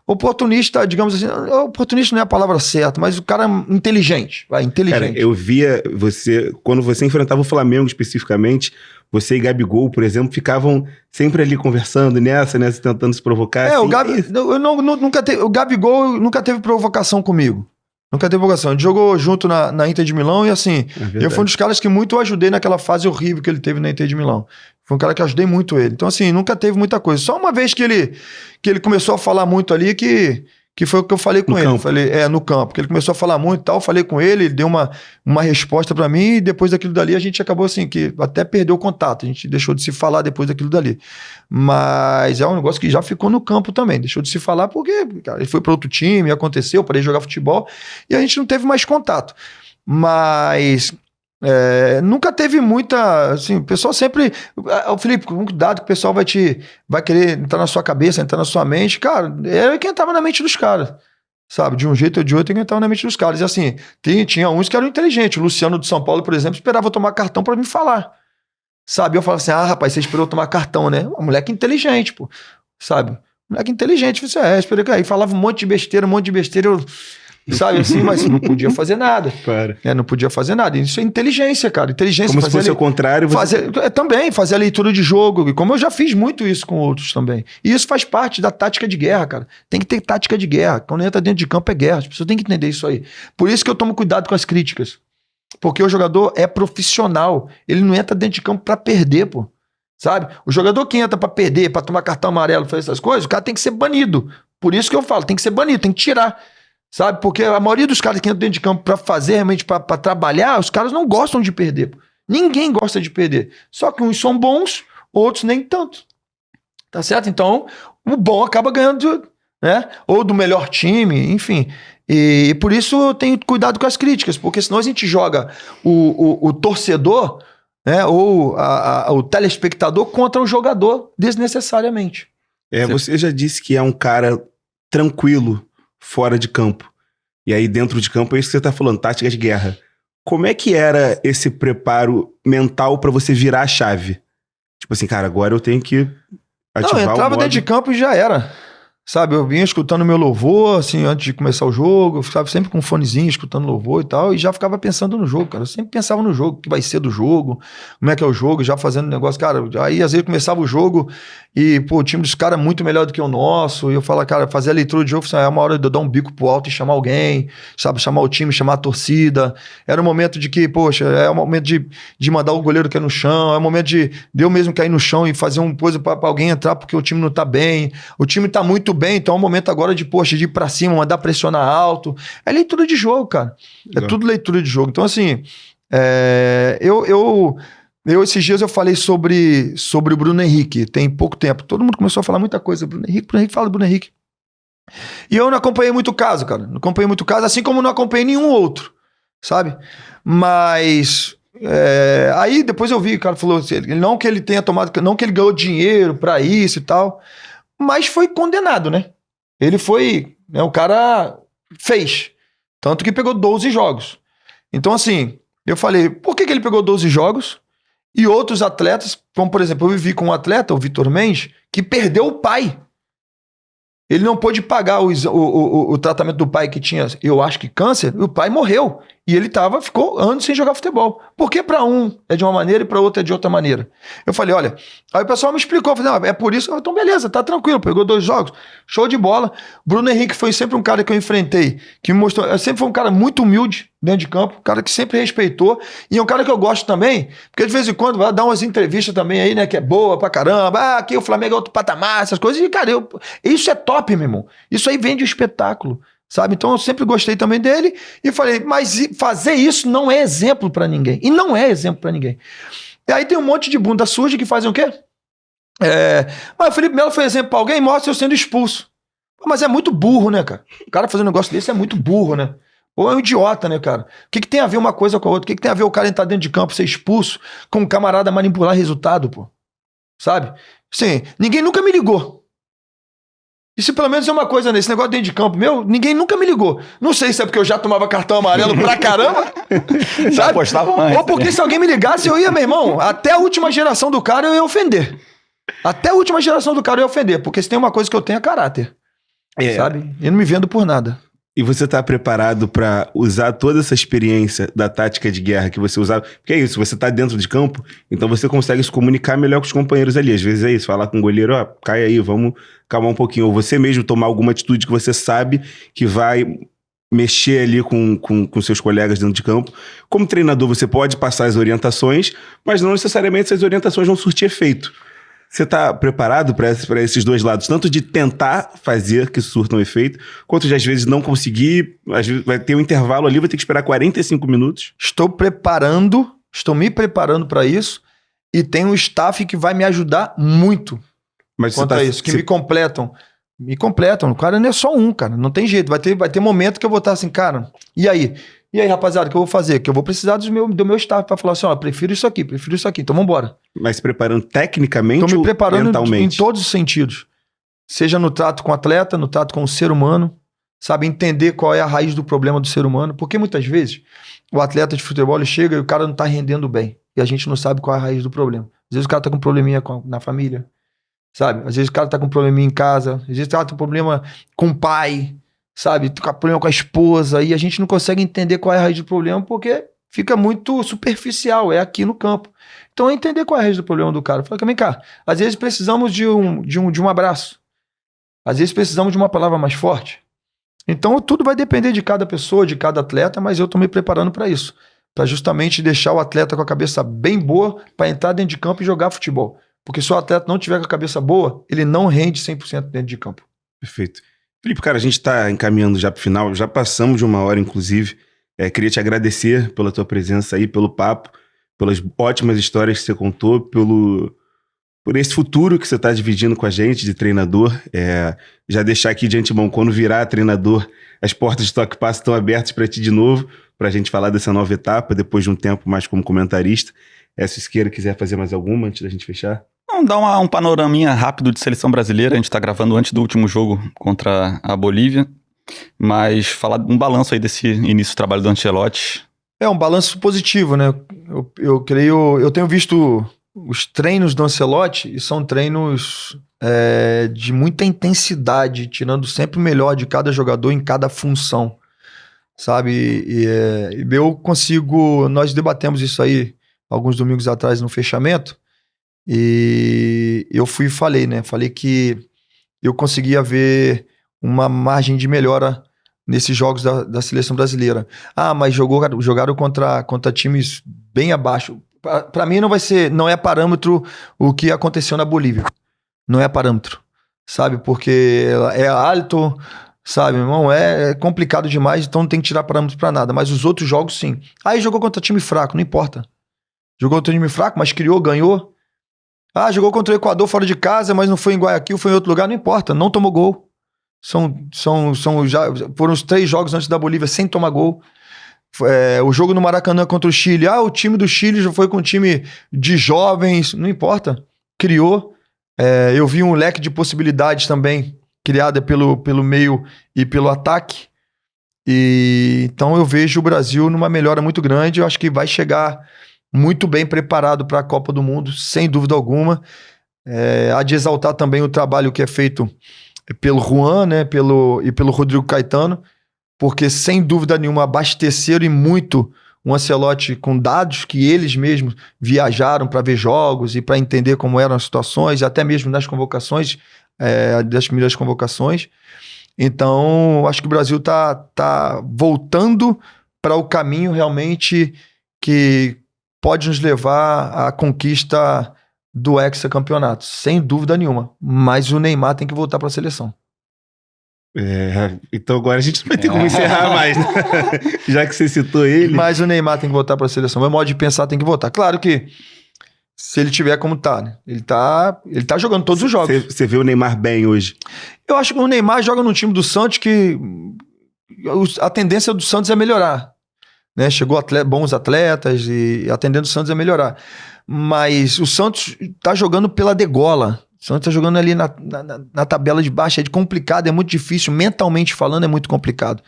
Oportunista, digamos assim, oportunista não é a palavra certa, mas o cara é inteligente. Inteligente. Cara, eu via você, quando você enfrentava o Flamengo especificamente, você e Gabigol, por exemplo, ficavam sempre ali conversando nessa, tentando se provocar. É, assim. o Gabigol nunca teve provocação comigo. Nunca teve provocação. A gente jogou junto na Inter de Milão e assim, eu fui um dos caras que muito ajudei naquela fase horrível que ele teve na Inter de Milão. Foi um cara que ajudei muito ele. Então assim, nunca teve muita coisa. Só uma vez que ele começou a falar muito ali que foi o que eu falei com ele. Campo. Falei, no campo. Que ele começou a falar muito e tal, falei com ele deu uma resposta pra mim e depois daquilo dali a gente acabou assim, que até perdeu o contato. A gente deixou de se falar depois daquilo dali. Mas é um negócio que já ficou no campo também. Deixou de se falar porque, cara, ele foi para outro time, aconteceu, parei de jogar futebol e a gente não teve mais contato. Mas nunca teve muita, assim, o pessoal sempre, Felipe, com cuidado que o pessoal vai querer entrar na sua cabeça, entrar na sua mente, cara, eu quem entrava na mente dos caras, sabe, de um jeito ou de outro, eu entrava na mente dos caras, e assim, tinha uns que eram inteligentes, o Luciano do São Paulo, por exemplo, esperava eu tomar cartão pra me falar, sabe, eu falava assim, rapaz, você esperou eu tomar cartão, né, um moleque inteligente, pô, sabe, moleque inteligente, você esperei, aí falava um monte de besteira, eu... Sabe assim, mas não podia fazer nada. Não podia fazer nada. Isso é inteligência, cara. Inteligência. Como se fosse o contrário. Também, fazer a leitura de jogo. Como eu já fiz muito isso com outros também. E isso faz parte da tática de guerra, cara. Tem que ter tática de guerra. Quando entra dentro de campo é guerra. As pessoas têm que entender isso aí. Por isso que eu tomo cuidado com as críticas. Porque o jogador é profissional. Ele não entra dentro de campo pra perder, pô. Sabe? O jogador que entra pra perder, pra tomar cartão amarelo, fazer essas coisas, o cara tem que ser banido. Por isso que eu falo, tem que ser banido, tem que tirar. Sabe? Porque a maioria dos caras que entram dentro de campo pra fazer, realmente pra trabalhar, os caras não gostam de perder. Ninguém gosta de perder. Só que uns são bons, outros nem tanto. Tá certo? Então, o bom acaba ganhando, né? Ou do melhor time, enfim. E por isso eu tenho cuidado com as críticas, porque senão a gente joga o torcedor, né? Ou o telespectador contra o jogador desnecessariamente. Você já disse que é um cara tranquilo fora de campo. E aí dentro de campo é isso que você tá falando, tática de guerra. Como é que era esse preparo mental pra você virar a chave? Tipo assim, cara, agora eu tenho que ativar o modo... Não, eu entrava dentro de campo e já era. Sabe, eu vinha escutando meu louvor, assim, antes de começar o jogo, eu ficava sempre com um fonezinho, escutando louvor e tal, e já ficava pensando no jogo, cara. Eu sempre pensava no jogo, o que vai ser do jogo, como é que é o jogo, já fazendo negócio, cara. Aí, às vezes, começava o jogo e, pô, o time dos caras é muito melhor do que o nosso, e eu falava, cara, fazer a leitura de jogo, é uma hora de eu dar um bico pro alto e chamar alguém, sabe, chamar o time, chamar a torcida. Era um momento de que, poxa, é um momento de mandar o goleiro cair no chão, é um momento de eu mesmo cair no chão e fazer uma coisa pra alguém entrar porque o time não tá bem, o time tá muito bem, então é um momento agora de, poxa, de ir pra cima, mandar pressionar alto. É leitura de jogo, cara. É tudo leitura de jogo. Então, assim, eu esses dias eu falei sobre o Bruno Henrique, tem pouco tempo. Todo mundo começou a falar muita coisa. Bruno Henrique, fala do Bruno Henrique. E eu não acompanhei muito o caso, cara. Não acompanhei muito o caso, assim como não acompanhei nenhum outro, sabe? Mas... aí depois eu vi, o cara falou assim, não que ele tenha tomado, não que ele ganhou dinheiro pra isso e tal, mas foi condenado, né? Ele foi, né, o cara fez, tanto que pegou 12 jogos. Então assim, eu falei, por que ele pegou 12 jogos e outros atletas, como por exemplo, eu vivi com um atleta, o Vitor Mendes, que perdeu o pai. Ele não pôde pagar o tratamento do pai que tinha, eu acho que câncer, e o pai morreu. E ele ficou anos sem jogar futebol. Por que para um é de uma maneira e para outro é de outra maneira? Eu falei, olha... Aí o pessoal me explicou, eu falei, é por isso... Então beleza, tá tranquilo, pegou 2 jogos, show de bola. Bruno Henrique foi sempre um cara que eu enfrentei, que me mostrou... Sempre foi um cara muito humilde dentro de campo, um cara que sempre respeitou, e é um cara que eu gosto também, porque de vez em quando vai dar umas entrevistas também aí, né, que é boa pra caramba, aqui o Flamengo é outro patamar, essas coisas, e cara, isso é top, meu irmão. Isso aí vem de um espetáculo. Sabe? Então eu sempre gostei também dele e falei, mas fazer isso não é exemplo pra ninguém. E não é exemplo pra ninguém. E aí tem um monte de bunda suja que fazem o quê? Mas o Felipe Melo foi exemplo pra alguém, mostra eu sendo expulso. Mas é muito burro, né, cara? O cara fazer um negócio desse é muito burro, né? Ou é um idiota, né, cara? O que tem a ver uma coisa com a outra? O que tem a ver o cara entrar dentro de campo, ser expulso, com um camarada manipular resultado, pô? Sabe? Sim, ninguém nunca me ligou. Isso pelo menos é uma coisa nesse negócio dentro de campo. Meu, ninguém nunca me ligou. Não sei se é porque eu já tomava cartão amarelo pra caramba. Já apostava mais. Ou porque se alguém me ligasse, eu ia, meu irmão, até a última geração do cara eu ia ofender. Até a última geração do cara eu ia ofender. Porque se tem uma coisa que eu tenho é caráter. Sabe? Eu não me vendo por nada. E você tá preparado pra usar toda essa experiência da tática de guerra que você usava? Porque é isso, você tá dentro de campo, então você consegue se comunicar melhor com os companheiros ali. Às vezes é isso, falar com o goleiro, ó, cai aí, vamos calmar um pouquinho. Ou você mesmo tomar alguma atitude que você sabe que vai mexer ali com seus colegas dentro de campo. Como treinador, você pode passar as orientações, mas não necessariamente essas orientações vão surtir efeito. Você está preparado para esses dois lados? Tanto de tentar fazer que surtam efeito, quanto de às vezes não conseguir, às vezes vai ter um intervalo ali, vai ter que esperar 45 minutos. Estou me preparando para isso e tenho um staff que vai me ajudar muito quanto a isso, que me completam. Me completam. O cara não é só um, cara. Não tem jeito. Vai ter momento que eu vou estar assim, cara, e aí? E aí, rapaziada, o que eu vou fazer? Que eu vou precisar do meu staff para falar assim, ó, prefiro isso aqui, então vambora. Mas se preparando tecnicamente ou mentalmente? Estou me preparando em todos os sentidos. Seja no trato com o atleta, no trato com o ser humano, sabe? Entender qual é a raiz do problema do ser humano. Porque muitas vezes o atleta de futebol ele chega e o cara não tá rendendo bem. E a gente não sabe qual é a raiz do problema. Às vezes o cara tá com um probleminha na família, sabe? Às vezes o cara tá com um probleminha em casa, às vezes o cara tá com um problema com o pai, sabe? Tá com problema com a esposa, e a gente não consegue entender qual é a raiz do problema porque fica muito superficial, é aqui no campo. Então é entender qual é a raiz do problema do cara. Fala, vem cá, às vezes precisamos de um abraço, às vezes precisamos de uma palavra mais forte. Então tudo vai depender de cada pessoa, de cada atleta, mas eu tô me preparando para isso, para justamente deixar o atleta com a cabeça bem boa para entrar dentro de campo e jogar futebol. Porque se o atleta não tiver com a cabeça boa, ele não rende 100% dentro de campo. Perfeito. Felipe, cara, a gente está encaminhando já para o final, já passamos de 1 hora, inclusive. Queria te agradecer pela tua presença aí, pelo papo, pelas ótimas histórias que você contou, por esse futuro que você está dividindo com a gente de treinador. Já deixar aqui de antemão, quando virar treinador, as portas de Toque Passe estão abertas para ti de novo, para a gente falar dessa nova etapa, depois de um tempo mais como comentarista. Se o Isqueira quiser fazer mais alguma antes da gente fechar. Vamos dar um panoraminha rápido de seleção brasileira. A gente está gravando antes do último jogo contra a Bolívia, mas falar um balanço aí desse início do trabalho do Ancelotti. É um balanço positivo, né? Eu creio, eu tenho visto os treinos do Ancelotti e são treinos de muita intensidade, tirando sempre o melhor de cada jogador em cada função, sabe? Nós debatemos isso aí alguns domingos atrás no fechamento. E eu falei que eu conseguia ver uma margem de melhora nesses jogos da seleção brasileira. Mas jogaram contra times bem abaixo. Para mim não é parâmetro o que aconteceu na Bolívia. Não é parâmetro, sabe? Porque é alto, sabe, irmão? É complicado demais, então não tem que tirar parâmetro para nada. Mas os outros jogos, sim. Aí jogou contra time fraco, não importa. Jogou contra time fraco, mas ganhou. Jogou contra o Equador fora de casa, mas não foi em Guayaquil, foi em outro lugar, não importa, não tomou gol. Foram os 3 jogos antes da Bolívia sem tomar gol. O jogo no Maracanã contra o Chile, o time do Chile já foi com um time de jovens, não importa, criou. Eu vi um leque de possibilidades também, criada pelo meio e pelo ataque. Então eu vejo o Brasil numa melhora muito grande, eu acho que vai chegar muito bem preparado para a Copa do Mundo, sem dúvida alguma. Há de exaltar também o trabalho que é feito pelo Juan, né, e pelo Rodrigo Caetano, porque sem dúvida nenhuma abasteceram e muito o Ancelotti com dados que eles mesmos viajaram para ver jogos e para entender como eram as situações, até mesmo nas convocações, das primeiras convocações. Então, acho que o Brasil tá voltando para o caminho realmente que pode nos levar à conquista do hexacampeonato, sem dúvida nenhuma. Mas o Neymar tem que voltar para a seleção. Então agora a gente não vai ter como encerrar mais, né? Já que você citou ele. Mas o Neymar tem que voltar para a seleção. O meu modo de pensar tem que voltar. Claro que se ele tiver como tá, né? Ele tá jogando todos os jogos. Você vê o Neymar bem hoje? Eu acho que o Neymar joga no time do Santos que a tendência do Santos é melhorar. Né? Chegou bons atletas e a tendência do Santos é melhorar. Mas o Santos tá jogando pela degola, O Santos tá jogando ali na tabela de baixo, é complicado, é muito difícil, mentalmente falando é muito complicado.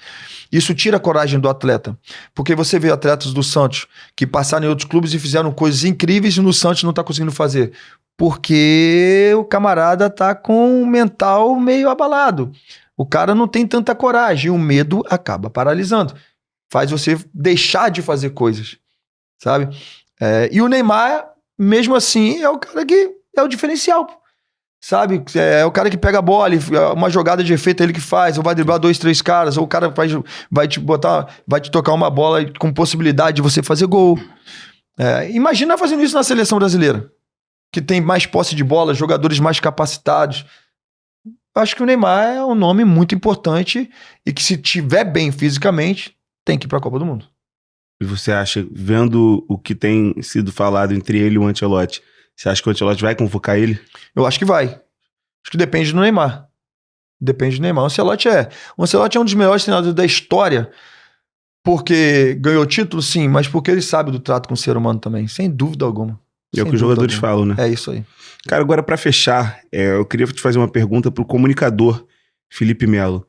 Isso tira a coragem do atleta, porque você vê atletas do Santos que passaram em outros clubes e fizeram coisas incríveis e no Santos não tá conseguindo fazer, porque o camarada tá com o mental meio abalado. O cara não tem tanta coragem e o medo acaba paralisando. Faz você deixar de fazer coisas, sabe? E o Neymar, mesmo assim, é o cara que é o diferencial, sabe? É o cara que pega a bola, uma jogada de efeito é ele que faz, ou vai driblar 2, 3 caras, ou o cara vai te tocar uma bola com possibilidade de você fazer gol. Imagina fazendo isso na seleção brasileira, que tem mais posse de bola, jogadores mais capacitados. Acho que o Neymar é um nome muito importante e que, se tiver bem fisicamente, tem que ir para a Copa do Mundo. E você acha, vendo o que tem sido falado entre ele e o Ancelotti, você acha que o Ancelotti vai convocar ele? Eu acho que vai. Acho que depende do Neymar. Depende do Neymar. O Ancelotti é um dos melhores treinadores da história, porque ganhou título, sim, mas porque ele sabe do trato com o ser humano também, sem dúvida alguma. É o que os jogadores falam, né? É isso aí. Cara, agora pra fechar, eu queria te fazer uma pergunta pro comunicador Felipe Melo.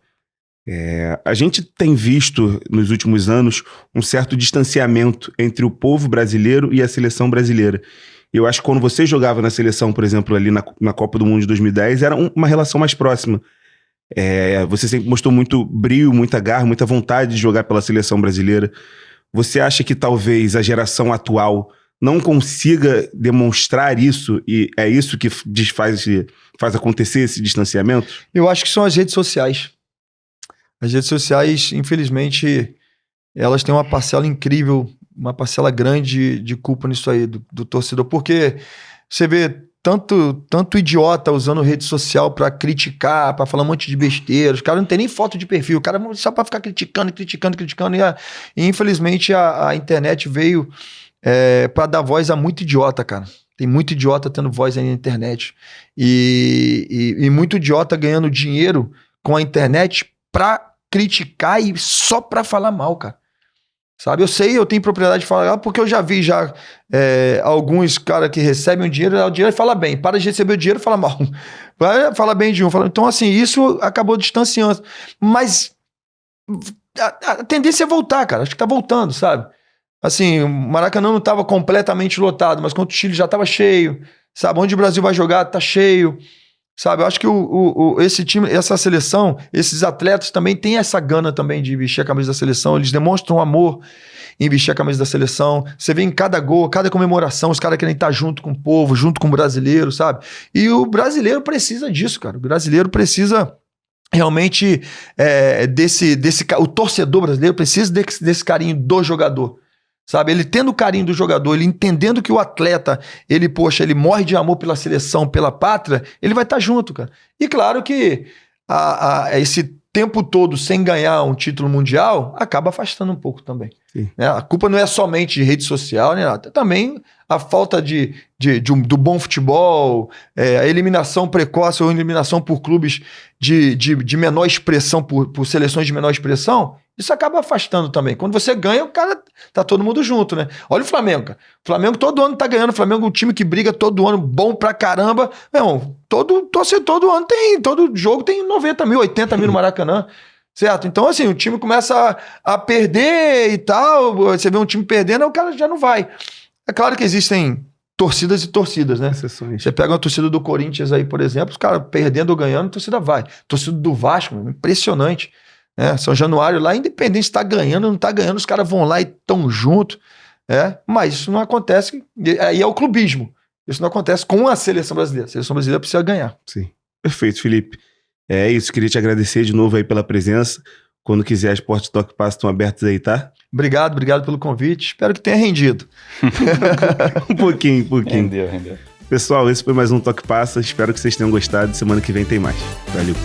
A gente tem visto nos últimos anos um certo distanciamento entre o povo brasileiro e a seleção brasileira. Eu acho que quando você jogava na seleção, por exemplo, ali na Copa do Mundo de 2010, era uma relação mais próxima. Você sempre mostrou muito brio, muita garra, muita vontade de jogar pela seleção brasileira. Você acha que talvez a geração atual não consiga demonstrar isso e é isso que faz acontecer esse distanciamento? Eu acho que são as redes sociais. As redes sociais, infelizmente, elas têm uma parcela incrível, uma parcela grande de culpa nisso aí, do torcedor, porque você vê tanto idiota usando rede social pra criticar, pra falar um monte de besteira. Os caras não tem nem foto de perfil, o cara só pra ficar criticando. E infelizmente a internet veio pra dar voz a muito idiota, cara. Tem muito idiota tendo voz aí na internet. E muito idiota ganhando dinheiro com a internet pra criticar e só pra falar mal, cara. Sabe? Eu tenho propriedade de falar porque eu já vi alguns caras que recebem o dinheiro e fala bem. Para de receber o dinheiro, fala mal. Fala bem de um. Então, assim, isso acabou distanciando. Mas a tendência é voltar, cara. Acho que tá voltando, sabe? Assim, o Maracanã não estava completamente lotado, mas contra o Chile já estava cheio, sabe? Onde o Brasil vai jogar, tá cheio, sabe? Eu acho que esse time, essa seleção, esses atletas também têm essa gana também de vestir a camisa da seleção, eles demonstram amor em vestir a camisa da seleção. Você vê em cada gol, cada comemoração, os caras querem estar junto com o povo, junto com o brasileiro, sabe? E o brasileiro precisa disso, cara. O brasileiro precisa realmente o torcedor brasileiro precisa desse carinho do jogador. Sabe, ele tendo o carinho do jogador, ele entendendo que o atleta, ele morre de amor pela seleção, pela pátria, ele vai estar junto, cara. E claro que esse tempo todo sem ganhar um título mundial, acaba afastando um pouco também. A culpa não é somente de rede social, né? Também a falta do bom futebol, a eliminação precoce ou eliminação por clubes de menor expressão, por seleções de menor expressão, isso acaba afastando também. Quando você ganha, o cara tá todo mundo junto, né? Olha o Flamengo, cara. O Flamengo todo ano tá ganhando. O Flamengo é um time que briga todo ano, bom pra caramba. Meu, todo ano todo jogo tem 90 mil, 80 mil no Maracanã. Certo? Então, assim, o time começa a perder e tal. Você vê um time perdendo, o cara já não vai. É claro que existem torcidas e torcidas, né? Exceções. Você pega uma torcida do Corinthians aí, por exemplo, os caras perdendo ou ganhando, a torcida vai. Torcida do Vasco, impressionante. São Januário lá, independente se tá ganhando ou não tá ganhando, os caras vão lá e tão junto. Mas isso não acontece, aí é o clubismo. Isso não acontece com a seleção brasileira. A seleção brasileira precisa ganhar. Sim. Perfeito, Felipe. É isso, queria te agradecer de novo aí pela presença. Quando quiser, as portas do Toque Passa estão abertas aí, tá? Obrigado pelo convite. Espero que tenha rendido. Um pouquinho. Rendeu. Pessoal, esse foi mais um Toque Passa. Espero que vocês tenham gostado. Semana que vem tem mais. Valeu.